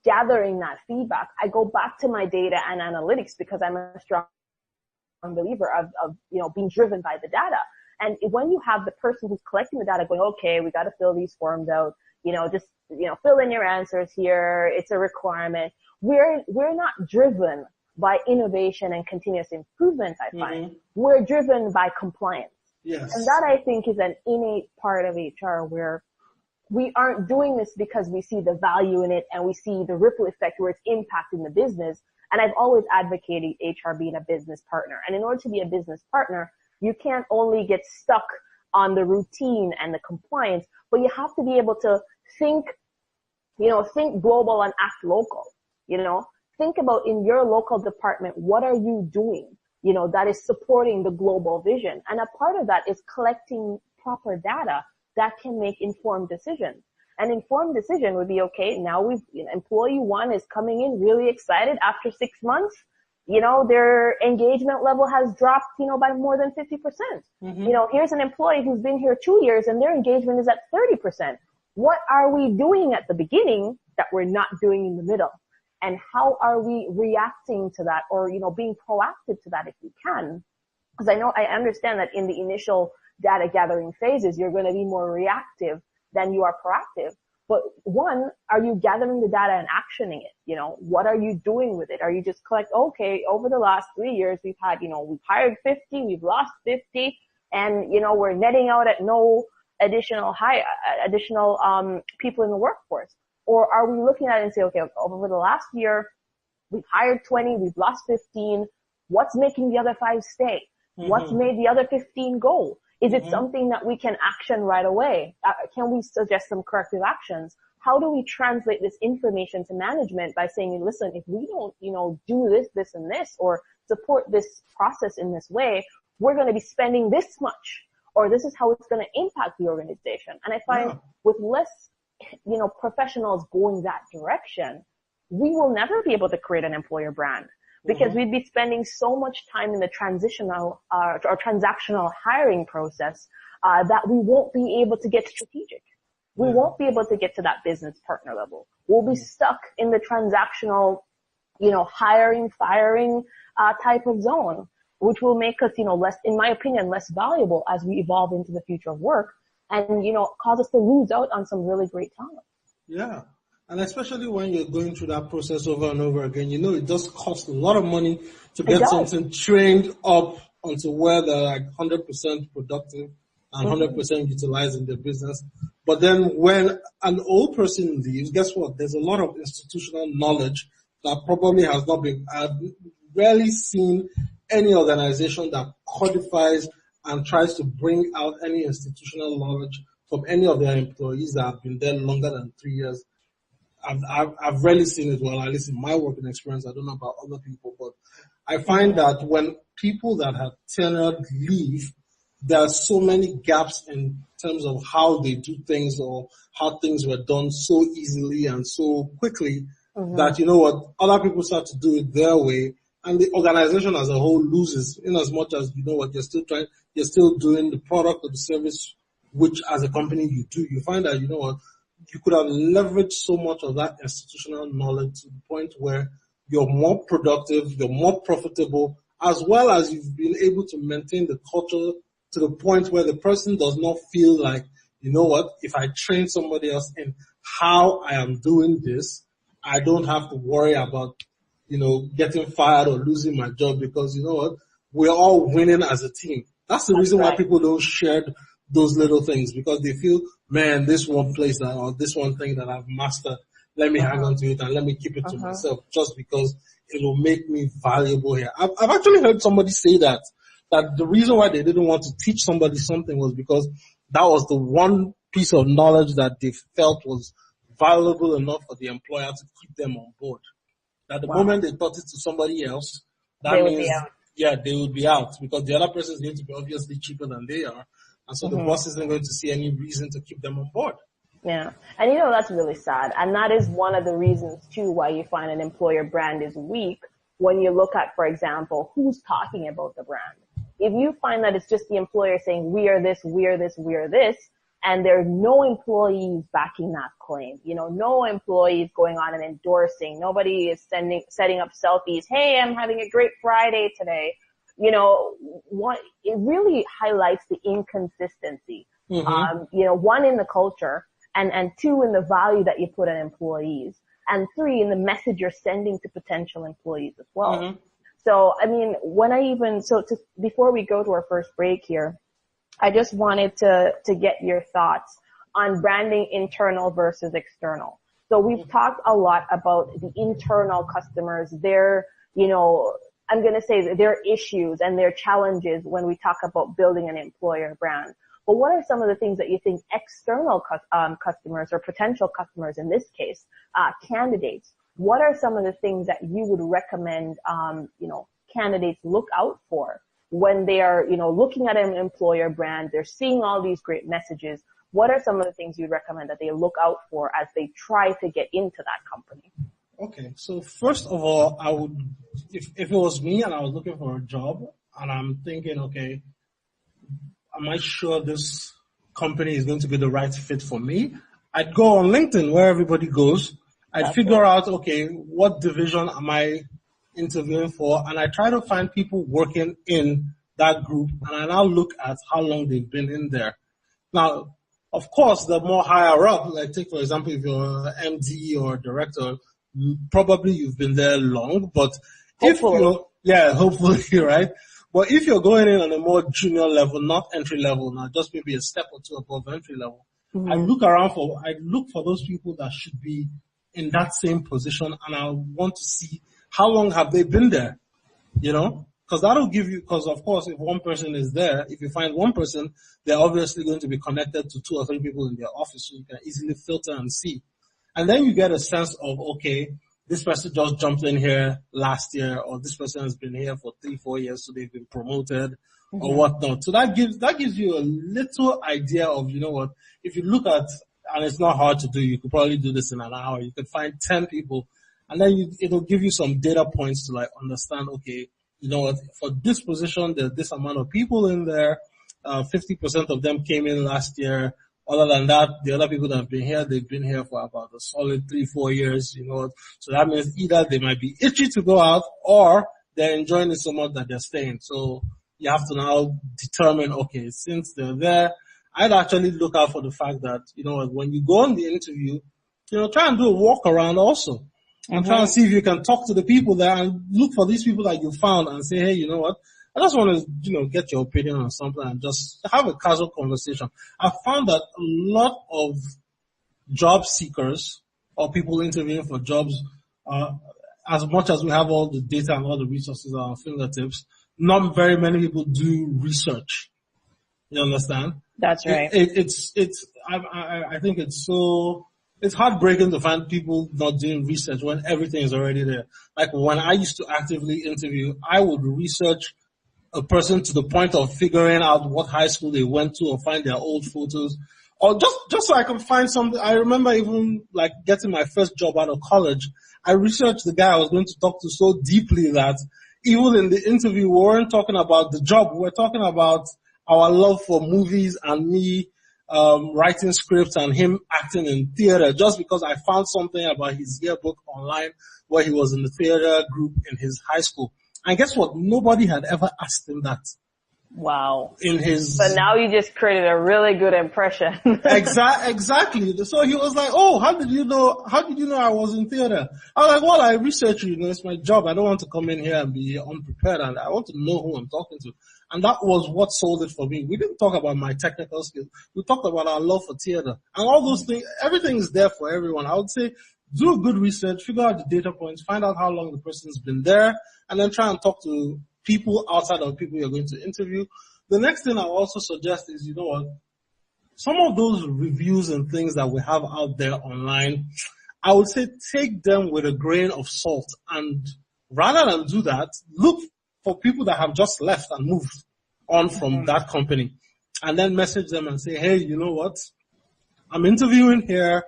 gathering that feedback. I go back to my data and analytics because I'm a strong believer of being driven by the data. And when you have the person who's collecting the data going, okay, we got to fill these forms out, fill in your answers here. It's a requirement. We're not driven by innovation and continuous improvement, I find. We're driven by compliance. Yes. And that, I think, is an innate part of HR where we aren't doing this because we see the value in it and we see the ripple effect where it's impacting the business. And I've always advocated HR being a business partner. And in order to be a business partner, you can't only get stuck on the routine and the compliance, but you have to be able to think global and act local. Think about in your local department, what are you doing, that is supporting the global vision? And a part of that is collecting proper data that can make informed decisions. An informed decision would be, okay, now employee one is coming in really excited after 6 months. Their engagement level has dropped, by more than 50%. Here's an employee who's been here 2 years and their engagement is at 30%. What are we doing at the beginning that we're not doing in the middle? And how are we reacting to that or, being proactive to that if we can? Because I understand that in the initial data gathering phases, you're going to be more reactive than you are proactive. But one, are you gathering the data and actioning it? What are you doing with it? Are you just okay, over the last 3 years, we've had, we've hired 50, we've lost 50, and, we're netting out at no additional people in the workforce? Or are we looking at it and say, okay, over the last year, we've hired 20, we've lost 15. What's making the other 5 stay? What's made the other 15 go? Is it something that we can action right away? Can we suggest some corrective actions? How do we translate this information to management by saying, listen, if we don't, do this, this, and this, or support this process in this way, we're going to be spending this much, or this is how it's going to impact the organization. And I find with less, professionals going that direction, we will never be able to create an employer brand. Because we'd be spending so much time in the transitional or transactional hiring process that we won't be able to get strategic. We won't be able to get to that business partner level. We'll be stuck in the transactional, hiring, firing type of zone, which will make us, less, in my opinion, less valuable as we evolve into the future of work and, cause us to lose out on some really great talent. Yeah. And especially when you're going through that process over and over again, it does cost a lot of money to get something trained up onto where they're like 100% productive and 100% utilizing their business. But then when an old person leaves, guess what? There's a lot of institutional knowledge that probably has not been, I've rarely seen any organization that codifies and tries to bring out any institutional knowledge from any of their employees that have been there longer than 3 years. I've rarely seen it. Well, at least in my working experience, I don't know about other people, but I find that when people that have tenured leave, there are so many gaps in terms of how they do things or how things were done so easily and so quickly that, other people start to do it their way and the organization as a whole loses in as much as, you're still doing the product or the service which as a company you do, you find that, you know what, you could have leveraged so much of that institutional knowledge to the point where you're more productive, you're more profitable, as well as you've been able to maintain the culture to the point where the person does not feel like, you know what, if I train somebody else in how I am doing this, I don't have to worry about, you know, getting fired or losing my job because, you know what, we're all winning as a team. That's the reason why people don't share those little things, because they feel, man, this one place that, or this one thing that I've mastered, let me hang on to it and let me keep it to myself just because it will make me valuable here. I've actually heard somebody say that the reason why they didn't want to teach somebody something was because that was the one piece of knowledge that they felt was valuable enough for the employer to keep them on board. At the moment they taught it to somebody else, that means, they would be out because the other person is going to be obviously cheaper than they are. And so the boss isn't going to see any reason to keep them on board. Yeah. And you know, that's really sad. And that is one of the reasons too why you find an employer brand is weak when you look at, for example, who's talking about the brand. If you find that it's just the employer saying, we are this, we are this, we are this, and there's no employees backing that claim, you know, no employees going on and endorsing, nobody is setting up selfies, hey, I'm having a great Friday today. You know, it really highlights the inconsistency, you know, one in the culture and two in the value that you put on employees and three in the message you're sending to potential employees as well. So, I mean, before we go to our first break here, I just wanted to get your thoughts on branding internal versus external. So we've talked a lot about the internal customers, their, you know, I'm going to say their issues and their challenges when we talk about building an employer brand. But what are some of the things that you think external customers or potential customers in this case, candidates, what are some of the things that you would recommend, you know, candidates look out for when they are, you know, looking at an employer brand, they're seeing all these great messages. What are some of the things you'd recommend that they look out for as they try to get into that company? Okay, so first of all, I would, if it was me and I was looking for a job and I'm thinking, okay, am I sure this company is going to be the right fit for me? I'd go on LinkedIn where everybody goes. I'd figure out, okay, what division am I interviewing for? And I try to find people working in that group and I now look at how long they've been in there. Now, of course, the more higher up, like take for example, if you're an MD or a director, probably you've been there long, but hopefully, right? But if you're going in on a more junior level, not entry level, now just maybe a step or two above entry level, I look for those people that should be in that same position and I want to see how long have they been there, you know? Because that'll give you, because of course, if one person is there, if you find one person, they're obviously going to be connected to 2 or 3 people in their office, so you can easily filter and see. And then you get a sense of, okay, this person just jumped in here last year, or this person has been here for 3-4 years, so they've been promoted, or whatnot. So that gives you a little idea of, you know what, if you look at, and it's not hard to do, you could probably do this in an hour, you could find 10 people, and then it'll give you some data points to like understand, okay, you know what, for this position, there's this amount of people in there, 50% of them came in last year. Other than that, the other people that have been here, they've been here for about a solid 3-4 years, you know. So that means either they might be itchy to go out or they're enjoying it so much that they're staying. So you have to now determine, okay, since they're there, I'd actually look out for the fact that, you know, when you go on the interview, you know, try and do a walk around also. And try and see if you can talk to the people there and look for these people that you found and say, hey, you know what? I just want to, you know, get your opinion on something and just have a casual conversation. I found that a lot of job seekers or people interviewing for jobs, as much as we have all the data and all the resources at our fingertips, not very many people do research. You understand? That's right. I think it's heartbreaking to find people not doing research when everything is already there. Like when I used to actively interview, I would research a person to the point of figuring out what high school they went to or find their old photos, or just so I can find something. I remember even like getting my first job out of college, I researched the guy I was going to talk to so deeply that even in the interview, we weren't talking about the job. We were talking about our love for movies and me writing scripts and him acting in theater just because I found something about his yearbook online where he was in the theater group in his high school. And guess what? Nobody had ever asked him that. Wow. So now you just created a really good impression. Exactly. So he was like, oh, how did you know I was in theater? I was like, well, I research you, it's my job. I don't want to come in here and be unprepared, and I want to know who I'm talking to. And that was what sold it for me. We didn't talk about my technical skills. We talked about our love for theater and all those things. Everything is there for everyone. I would say do a good research, figure out the data points, find out how long the person's been there, and then try and talk to people outside of people you're going to interview. The next thing I also suggest is, some of those reviews and things that we have out there online, I would say take them with a grain of salt, and rather than do that, look for people that have just left and moved on from that company, and then message them and say, hey, you know what? I'm interviewing here.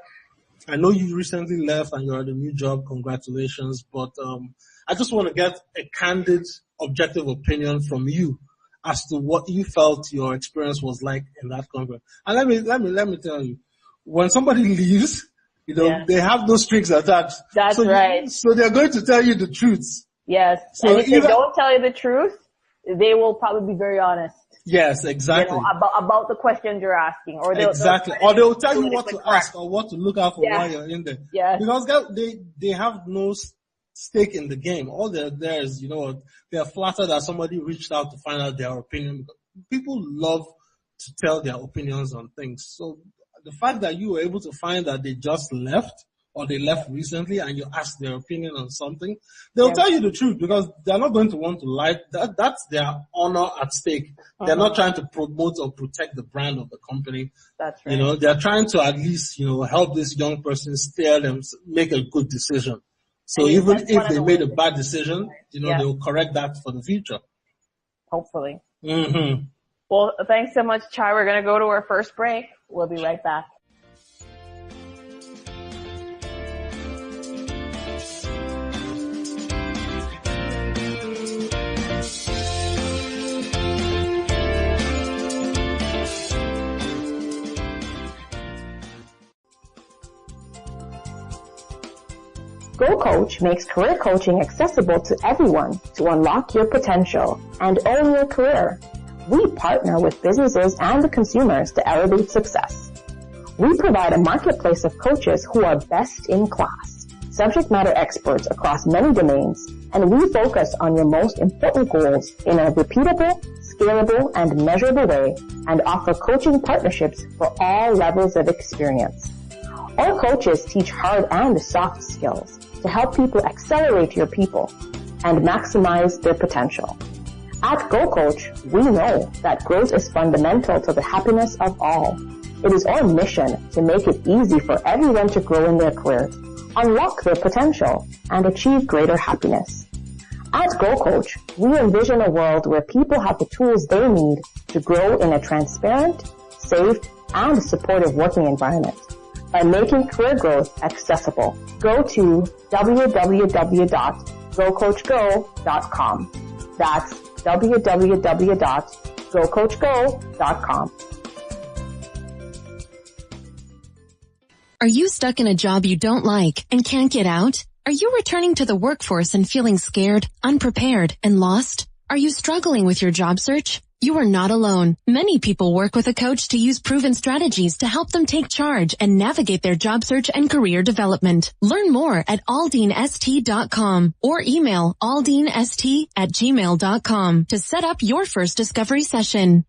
I know you recently left and you're at a new job. Congratulations. But I just want to get a candid, objective opinion from you as to what you felt your experience was like in that company. And let me tell you, when somebody leaves, they have those strings attached. That's right. So they're going to tell you the truth. Yes. So and if they don't tell you the truth, they will probably be very honest. Yes, exactly. About the questions you're asking, or they'll tell you what to ask or what to look out for while you're in there. Yes. Because they have no stake in the game. All they're there is, they're flattered that somebody reached out to find out their opinion. People love to tell their opinions on things. So the fact that you were able to find that they just left or they left recently and you ask their opinion on something, they'll tell you the truth because they're not going to want to lie. That's their honor at stake. They're not trying to promote or protect the brand of the company. That's right. They're trying to at least, help this young person steer them, make a good decision. So even if they made a bad decision, they'll correct that for the future. Hopefully. Mm-hmm. Well, thanks so much, Chai. We're going to go to our first break. We'll be right back. Go Coach makes career coaching accessible to everyone to unlock your potential and own your career. We partner with businesses and the consumers to elevate success. We provide a marketplace of coaches who are best in class, subject matter experts across many domains, and we focus on your most important goals in a repeatable, scalable, and measurable way, and offer coaching partnerships for all levels of experience. Our coaches teach hard and soft skills to help people accelerate your people and maximize their potential. At Go Coach, we know that growth is fundamental to the happiness of all. It is our mission to make it easy for everyone to grow in their careers, unlock their potential, and achieve greater happiness. At Go Coach, we envision a world where people have the tools they need to grow in a transparent, safe, and supportive working environment. By making career growth accessible, go to www.gocoachgo.com. That's www.gocoachgo.com. Are you stuck in a job you don't like and can't get out? Are you returning to the workforce and feeling scared, unprepared, and lost? Are you struggling with your job search? You are not alone. Many people work with a coach to use proven strategies to help them take charge and navigate their job search and career development. Learn more at AldeenST.com or email AldeenST@gmail.com to set up your first discovery session.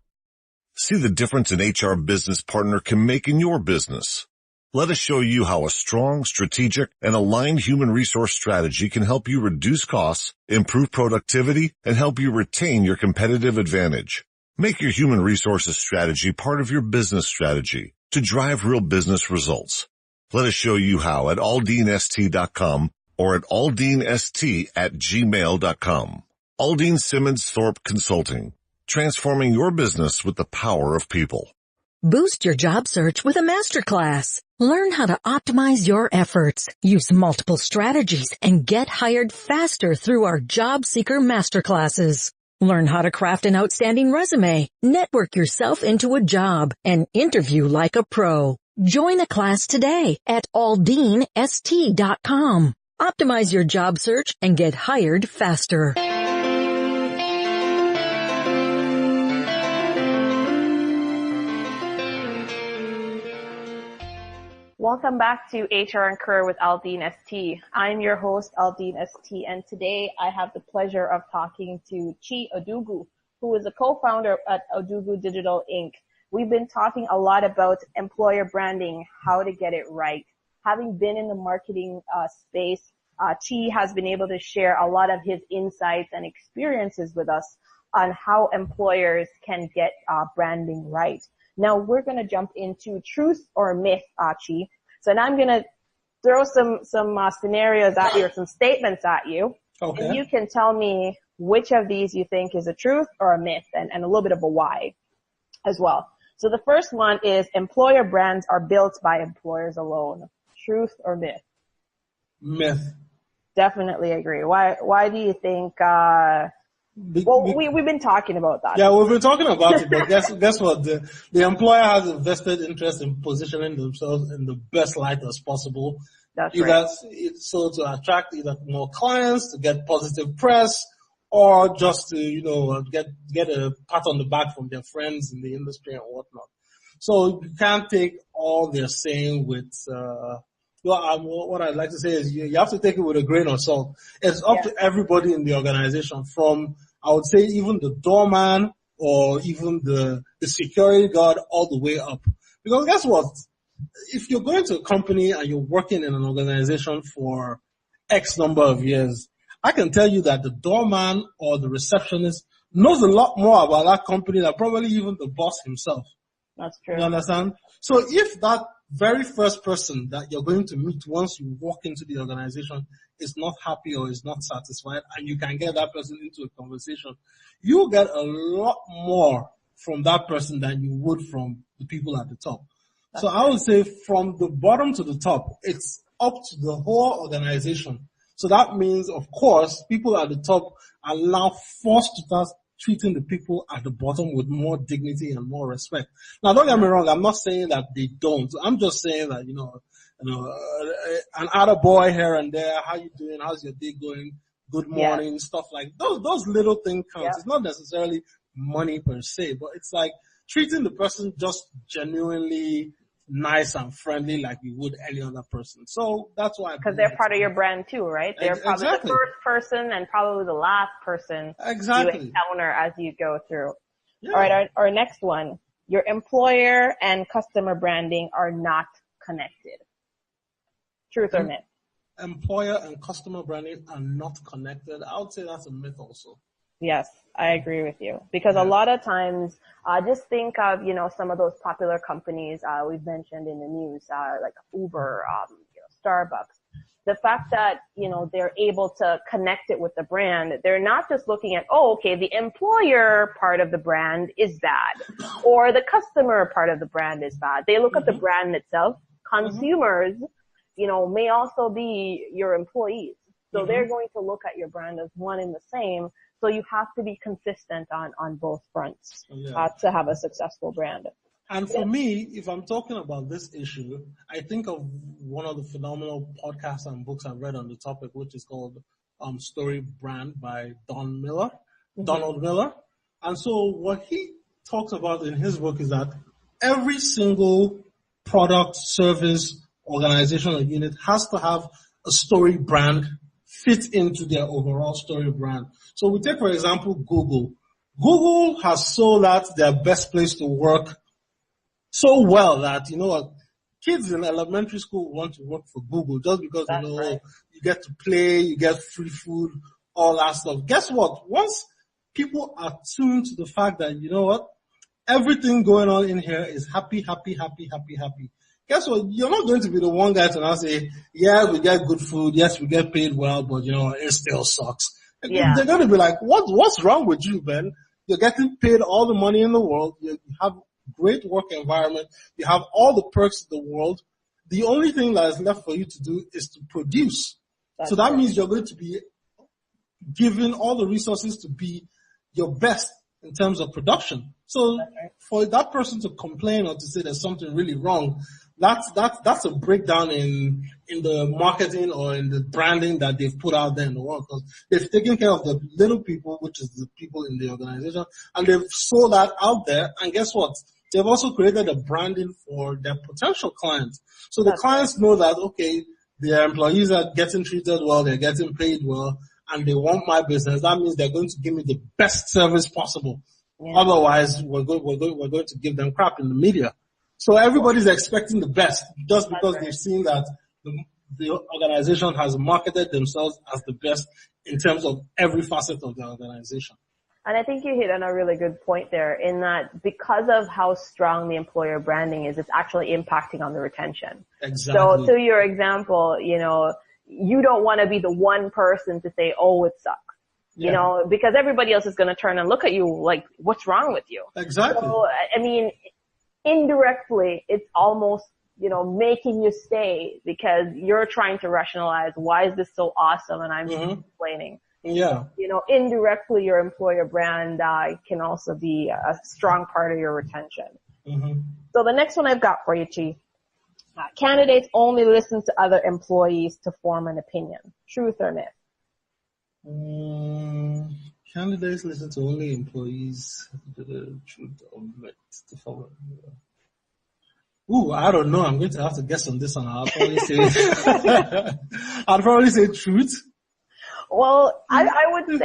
See the difference an HR business partner can make in your business. Let us show you how a strong, strategic, and aligned human resource strategy can help you reduce costs, improve productivity, and help you retain your competitive advantage. Make your human resources strategy part of your business strategy to drive real business results. Let us show you how at AldeenST.com or at AldeenST@gmail.com. Aldeen Simmonds Thorpe Consulting, transforming your business with the power of people. Boost your job search with a masterclass. Learn how to optimize your efforts, use multiple strategies, and get hired faster through our Job Seeker Masterclasses. Learn how to craft an outstanding resume, network yourself into a job, and interview like a pro. Join a class today at AldeenST.com. Optimize your job search and get hired faster. Welcome back to HR and Career with AldeenST. I'm your host, AldeenST, and today I have the pleasure of talking to Chi Odogwu, who is a co-founder at Odogwu Digital Inc. We've been talking a lot about employer branding, how to get it right. Having been in the marketing space, Chi has been able to share a lot of his insights and experiences with us on how employers can get branding right. Now we're going to jump into truth or myth, Chi. So now I'm going to throw some scenarios at you or some statements at you. Okay. And you can tell me which of these you think is a truth or a myth and a little bit of a why as well. So the first one is employer brands are built by employers alone. Truth or myth? Myth. Definitely agree. Why do you think, we've been talking about that. Yeah, we've been talking about it, but guess what? The employer has a vested interest in positioning themselves in the best light as possible. That's right. So to attract either more clients, to get positive press, or just to, get a pat on the back from their friends in the industry and whatnot. So you can't take all they're saying with, what I'd like to say is you have to take it with a grain of salt. It's up to everybody in the organization, from, I would say, even the doorman or even the security guard all the way up. Because guess what? If you're going to a company and you're working in an organization for X number of years, I can tell you that the doorman or the receptionist knows a lot more about that company than probably even the boss himself. That's true. You understand? So if that very first person that you're going to meet once you walk into the organization is not happy or is not satisfied, and you can get that person into a conversation, you'll get a lot more from that person than you would from the people at the top. So I would say from the bottom to the top, it's up to the whole organization. So that means, of course, people at the top are now forced to start treating the people at the bottom with more dignity and more respect. Now, don't get me wrong. I'm not saying that they don't. I'm just saying that, an attaboy here and there. How you doing? How's your day going? Good morning, stuff like those little things count. It's not necessarily money per se, but it's like treating the person just genuinely nice and friendly like you would any other person. So that's why. Because they're part of your brand too, right? They're probably the first person and probably the last person you encounter as you go through. Yeah. All right, our next one. Your employer and customer branding are not connected. Truth or myth? Employer and customer branding are not connected. I would say that's a myth also. Yes, I agree with you. Because a lot of times, just think of, some of those popular companies, we've mentioned in the news, like Uber, Starbucks. The fact that, they're able to connect it with the brand, they're not just looking at, the employer part of the brand is bad, or the customer part of the brand is bad. They look at the brand itself. Consumers, may also be your employees. So they're going to look at your brand as one and the same. So you have to be consistent on both fronts to have a successful brand. And for me, if I'm talking about this issue, I think of one of the phenomenal podcasts and books I've read on the topic, which is called Story Brand by Donald Miller. And so what he talks about in his book is that every single product, service, organization, or unit has to have a story brand fit into their overall story brand. So we take, for example, Google. Google has sold out their best place to work so well that, kids in elementary school want to work for Google just because, you get to play, you get free food, all that stuff. Guess what? Once people are tuned to the fact that, everything going on in here is happy. Guess what? You're not going to be the one guy to now say, yeah, we get good food. Yes, we get paid well, but it still sucks. Yeah. They're going to be like, what's wrong with you, Ben? You're getting paid all the money in the world. You have great work environment. You have all the perks of the world. The only thing that is left for you to do is to produce. So that means you're going to be given all the resources to be your best in terms of production. So for that person to complain or to say there's something really wrong, that's a breakdown in the marketing or in the branding that they've put out there in the world, because they've taken care of the little people, which is the people in the organization, and they've sold that out there. And guess what? They've also created a branding for their potential clients. So the clients know that, okay, their employees are getting treated well, they're getting paid well, and they want my business. That means they're going to give me the best service possible. Yeah. Otherwise, we're going to give them crap in the media. So everybody's expecting the best just because they've seen that the organization has marketed themselves as the best in terms of every facet of the organization. And I think you hit on a really good point there in that because of how strong the employer branding is, it's actually impacting on the retention. Exactly. So to your example, you know, you don't want to be the one person to say, oh, it sucks. Yeah. You know, because everybody else is going to turn and look at you like, what's wrong with you? Exactly. So, I mean, indirectly, it's almost, you know, making you stay because you're trying to rationalize why is this so awesome and I'm complaining. Yeah. You know, indirectly your employer brand can also be a strong part of your retention. So the next one I've got for you, Chief. Candidates only listen to other employees to form an opinion. Truth or myth? Candidates listen to only employees. Truth or myth to form an opinion. Ooh, I don't know. I'm going to have to guess on this one. I'll probably say truth. Well, I would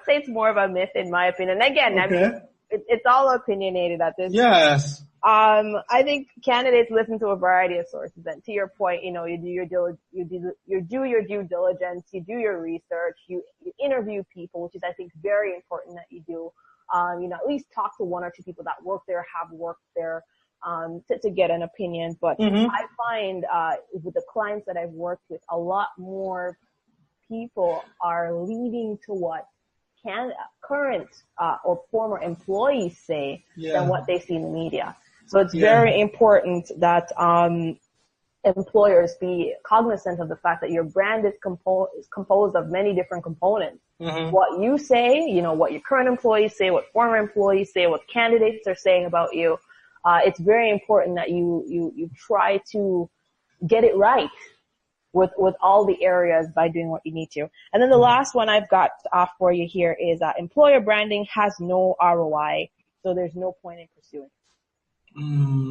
say it's more of a myth in my opinion. Again, I mean, it's all opinionated at this. Yes. I think candidates listen to a variety of sources. And to your point, you know, you do your due diligence, you do your research, you interview people, which is I think very important that you do. You know, at least talk to one or two people that work there, have worked there, to get an opinion. But I find with the clients that I've worked with, a lot more people are leading to what current or former employees say than what they see in the media. So it's very important that employers be cognizant of the fact that your brand is composed of many different components. What you say, you know, what your current employees say, what former employees say, what candidates are saying about you. It's very important that you try to get it right with all the areas by doing what you need to. And then the last one I've got for you here is employer branding has no ROI, so there's no point in pursuing.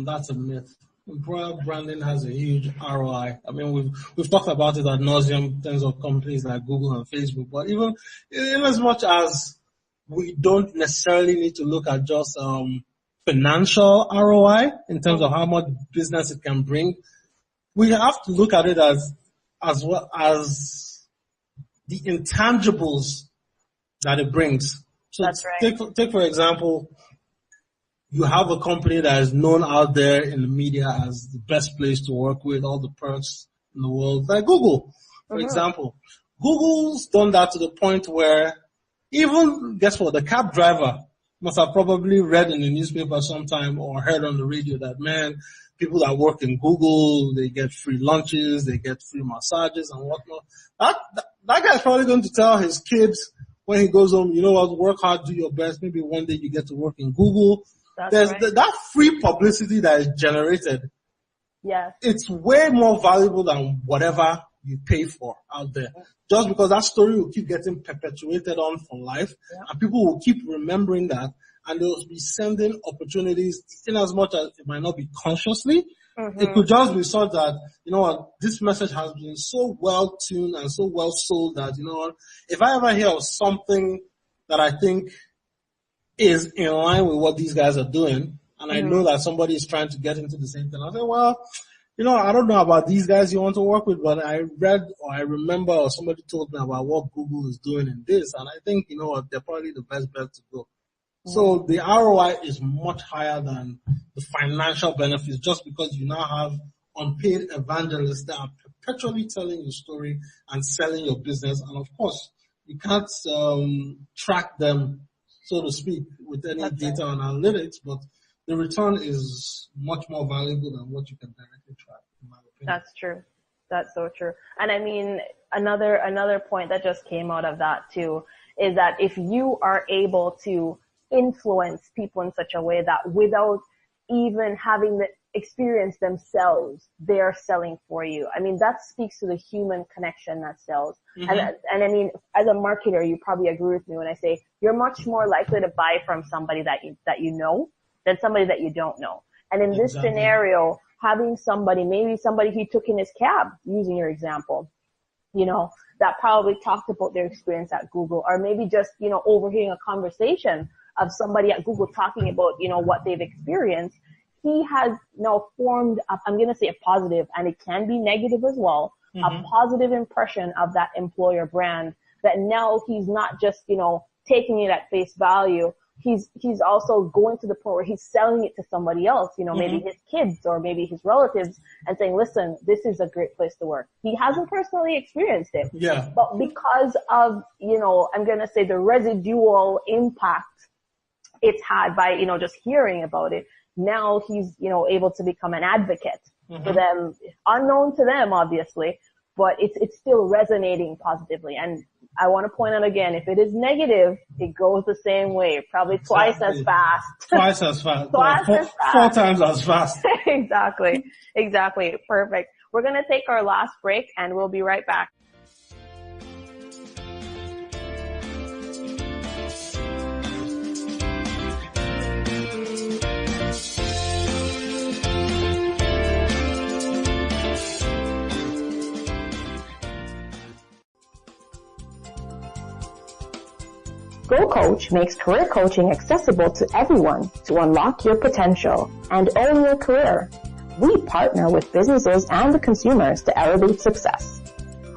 That's a myth. Employer branding has a huge ROI. I mean, we've talked about it ad nauseum in terms of companies like Google and Facebook, but even in as much as we don't necessarily need to look at just financial ROI in terms of how much business it can bring, we have to look at it as well as the intangibles that it brings. So that's right. Take for example, you have a company that is known out there in the media as the best place to work with, all the perks in the world, like Google, for example. Google's done that to the point where even, guess what, the cab driver must have probably read in the newspaper sometime or heard on the radio that, man, people that work in Google, they get free lunches, they get free massages and whatnot. That guy's probably going to tell his kids when he goes home, you know what, work hard, do your best. Maybe one day you get to work in Google. There's that free publicity that is generated. Yeah. It's way more valuable than whatever you pay for out there. Just because that story will keep getting perpetuated on for life, and people will keep remembering that, and they'll be sending opportunities in as much as it might not be consciously. It could just be such that, you know what, this message has been so well tuned and so well sold that, you know what, if I ever hear of something that I think is in line with what these guys are doing, and I know that somebody is trying to get into the same thing, I'll say, well, you know, I don't know about these guys you want to work with, but I read or I remember or somebody told me about what Google is doing in this, and I think, you know what, they're probably the best bet to go. So the ROI is much higher than the financial benefits, just because you now have unpaid evangelists that are perpetually telling your story and selling your business. And of course, you can't track them, so to speak, with any data and analytics, but the return is much more valuable than what you can directly track, in my opinion. That's true. That's so true. And I mean, another point that just came out of that too is that if you are able to influence people in such a way that without even having the experience themselves, they're selling for you. I mean, that speaks to the human connection that sells. Mm-hmm. And I mean, as a marketer, you probably agree with me when I say you're much more likely to buy from somebody that you know than somebody that you don't know. And in this scenario, having somebody, maybe somebody he took in his cab, using your example, that probably talked about their experience at Google, or maybe just, overhearing a conversation of somebody at Google talking about, what they've experienced. He has now formed, I'm going to say a positive, and it can be negative as well, a positive impression of that employer brand, that now he's not just, taking it at face value. He's also going to the point where he's selling it to somebody else, maybe his kids or maybe his relatives, and saying, listen, this is a great place to work. He hasn't personally experienced it. Yeah. But because of, I'm going to say the residual impact it's had by, just hearing about it, now he's, able to become an advocate for them, unknown to them, obviously, but it's still resonating positively. And I want to point out again, if it is negative, it goes the same way, probably twice as fast. Twice as fast. Four times as fast. Exactly. Perfect. We're going to take our last break and we'll be right back. Go Coach makes career coaching accessible to everyone to unlock your potential and own your career. We partner with businesses and the consumers to elevate success.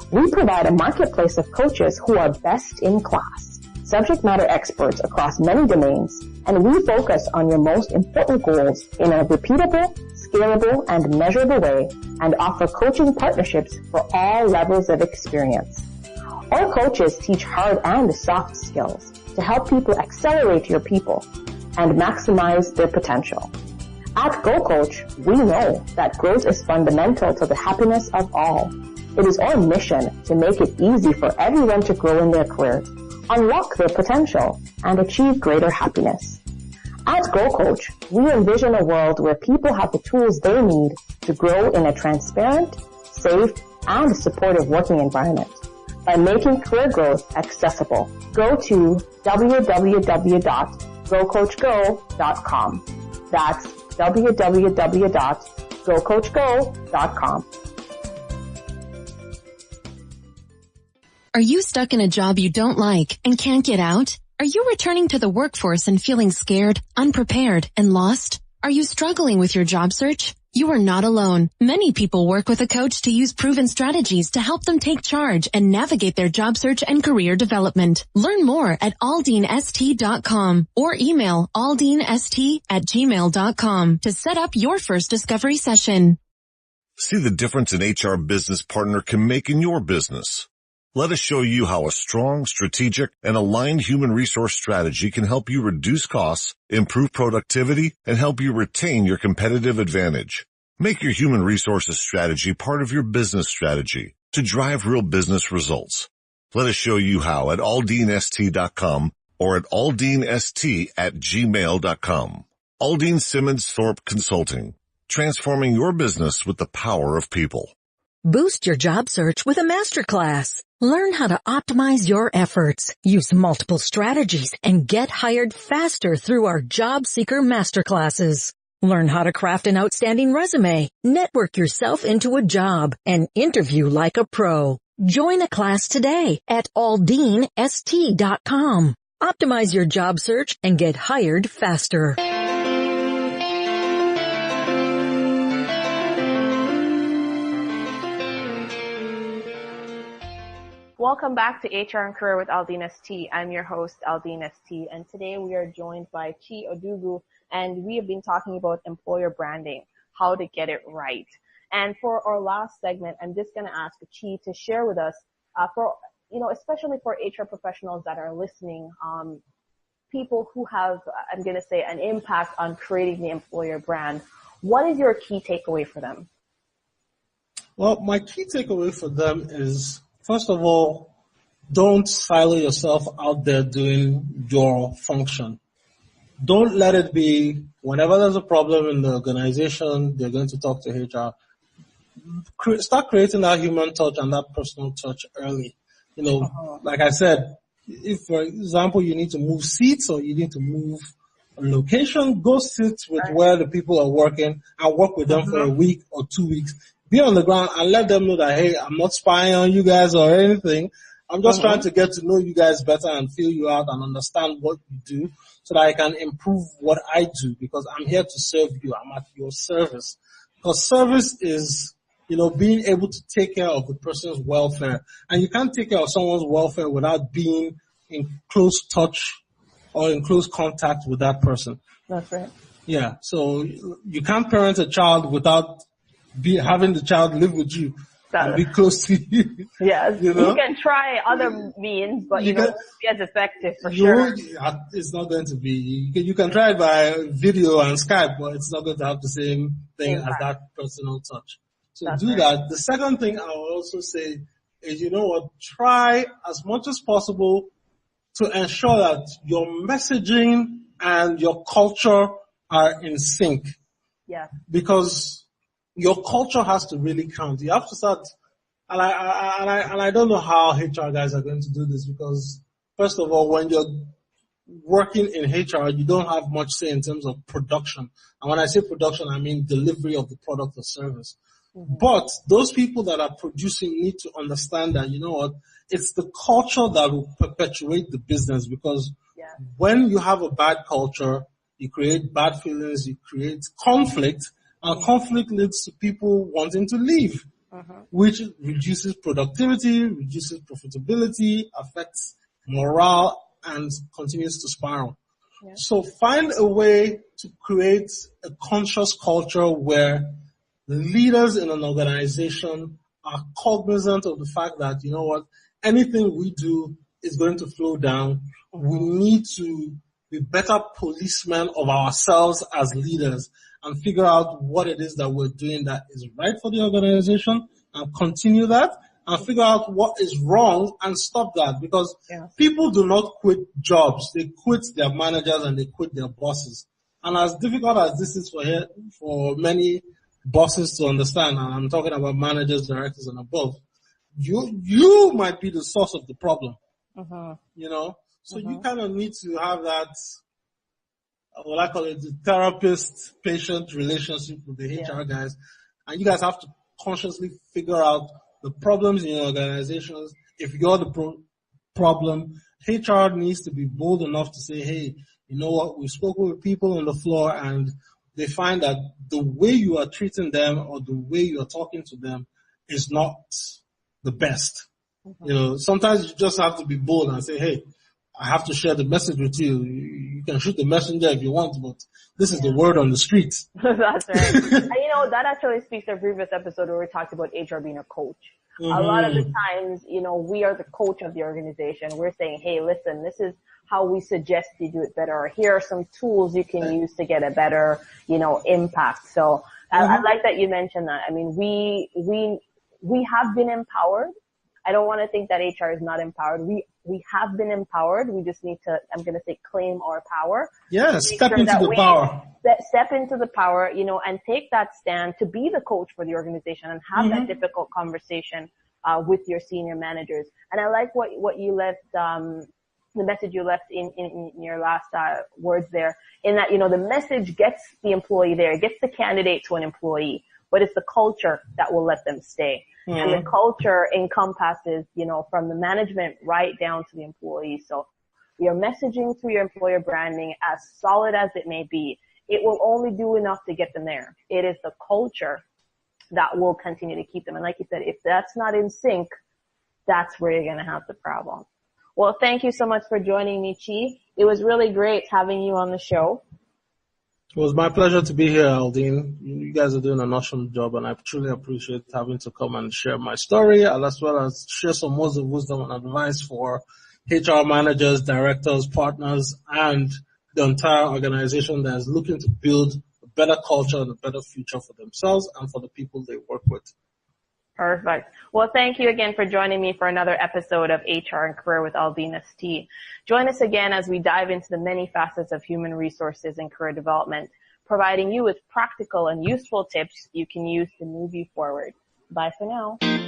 We provide a marketplace of coaches who are best in class, subject matter experts across many domains, and we focus on your most important goals in a repeatable, scalable, and measurable way, and offer coaching partnerships for all levels of experience. Our coaches teach hard and soft skills to help people accelerate your people and maximize their potential. At Go Coach, we know that growth is fundamental to the happiness of all. It is our mission to make it easy for everyone to grow in their career, unlock their potential, and achieve greater happiness. At Go Coach, we envision a world where people have the tools they need to grow in a transparent, safe, and supportive working environment. By making career growth accessible, go to www.gocoachgo.com. That's www.gocoachgo.com. Are you stuck in a job you don't like and can't get out? Are you returning to the workforce and feeling scared, unprepared, and lost? Are you struggling with your job search? You are not alone. Many people work with a coach to use proven strategies to help them take charge and navigate their job search and career development. Learn more at AldeenST.com or email AldeenST@gmail.com to set up your first discovery session. See the difference an HR business partner can make in your business. Let us show you how a strong, strategic, and aligned human resource strategy can help you reduce costs, improve productivity, and help you retain your competitive advantage. Make your human resources strategy part of your business strategy to drive real business results. Let us show you how at AldeenST.com or at AldeenST@gmail.com. Aldeen Simmonds Thorpe Consulting, transforming your business with the power of people. Boost your job search with a masterclass. Learn how to optimize your efforts, use multiple strategies, and get hired faster through our Job Seeker Masterclasses. Learn how to craft an outstanding resume, network yourself into a job, and interview like a pro. Join a class today at AldeenST.com. Optimize your job search and get hired faster. Welcome back to HR and Career with AldeenST. I'm your host, AldeenST, and today we are joined by Chi Odogwu, and we have been talking about employer branding, how to get it right. And for our last segment, I'm just going to ask Chi to share with us, especially for HR professionals that are listening, people who have, I'm going to say, an impact on creating the employer brand. What is your key takeaway for them? Well, my key takeaway for them is, first of all, don't silo yourself out there doing your function. Don't let it be whenever there's a problem in the organization, they're going to talk to HR. Start creating that human touch and that personal touch early. Like I said, if, for example, you need to move seats or you need to move a location, go sit with where the people are working and work with them for a week or 2 weeks. Be on the ground and let them know that, hey, I'm not spying on you guys or anything. I'm just trying to get to know you guys better and feel you out and understand what you do so that I can improve what I do, because I'm here to serve you. I'm at your service. Because service is, being able to take care of the person's welfare. And you can't take care of someone's welfare without being in close touch or in close contact with that person. That's right. Yeah. So you can't parent a child without having the child live with you and be close to you. Yes. You can try other means, but it won't be as effective for sure. It's not going to be. You can try it by video and Skype, but it's not going to have the same thing as that personal touch. So that's do that. The second thing I will also say is, try as much as possible to ensure that your messaging and your culture are in sync. Yeah. Because your culture has to really count. You have to start, and I don't know how HR guys are going to do this, because first of all, when you're working in HR, you don't have much say in terms of production. And when I say production, I mean delivery of the product or service. But those people that are producing need to understand that, it's the culture that will perpetuate the business, because when you have a bad culture, you create bad feelings, you create conflict, and conflict leads to people wanting to leave, which reduces productivity, reduces profitability, affects morale, and continues to spiral. Yeah. So find a way to create a conscious culture where the leaders in an organization are cognizant of the fact that, anything we do is going to flow down. We need to be better policemen of ourselves as leaders and figure out what it is that we're doing that is right for the organization and continue that, and figure out what is wrong and stop that, because people do not quit jobs. They quit their managers and they quit their bosses. And as difficult as this is for many bosses to understand, and I'm talking about managers, directors, and above, you might be the source of the problem. So you kind of need to have that, what I call it, the therapist-patient relationship with the HR guys, and you guys have to consciously figure out the problems in your organizations. If you're the problem, HR needs to be bold enough to say, hey, you know what, we've spoken with people on the floor and they find that the way you are treating them or the way you are talking to them is not the best. Sometimes you just have to be bold and say, hey, I have to share the message with you. You can shoot the messenger if you want, but this is the word on the street. That's right. And that actually speaks to a previous episode where we talked about HR being a coach. A lot of the times, we are the coach of the organization. We're saying, hey, listen, this is how we suggest you do it better, or here are some tools you can use to get a better, impact. So I like that you mentioned that. I mean, we have been empowered. I don't want to think that HR is not empowered. We have been empowered. We just need to, I'm going to say, claim our power. Yeah, step into the power. Step into the power, and take that stand to be the coach for the organization and have that difficult conversation with your senior managers. And I like what you left, the message you left in your last words there, in that, the message gets the employee there, gets the candidate to an employee, but it's the culture that will let them stay. And the culture encompasses, from the management right down to the employee. So your messaging through your employer branding, as solid as it may be, it will only do enough to get them there. It is the culture that will continue to keep them. And like you said, if that's not in sync, that's where you're going to have the problem. Well, thank you so much for joining me, Chi. It was really great having you on the show. It was my pleasure to be here, Aldeen. You guys are doing an awesome job, and I truly appreciate having to come and share my story, and as well as share some words of wisdom and advice for HR managers, directors, partners, and the entire organization that is looking to build a better culture and a better future for themselves and for the people they work with. Perfect. Well, thank you again for joining me for another episode of HR and Career with AldeenST. Join us again as we dive into the many facets of human resources and career development, providing you with practical and useful tips you can use to move you forward. Bye for now.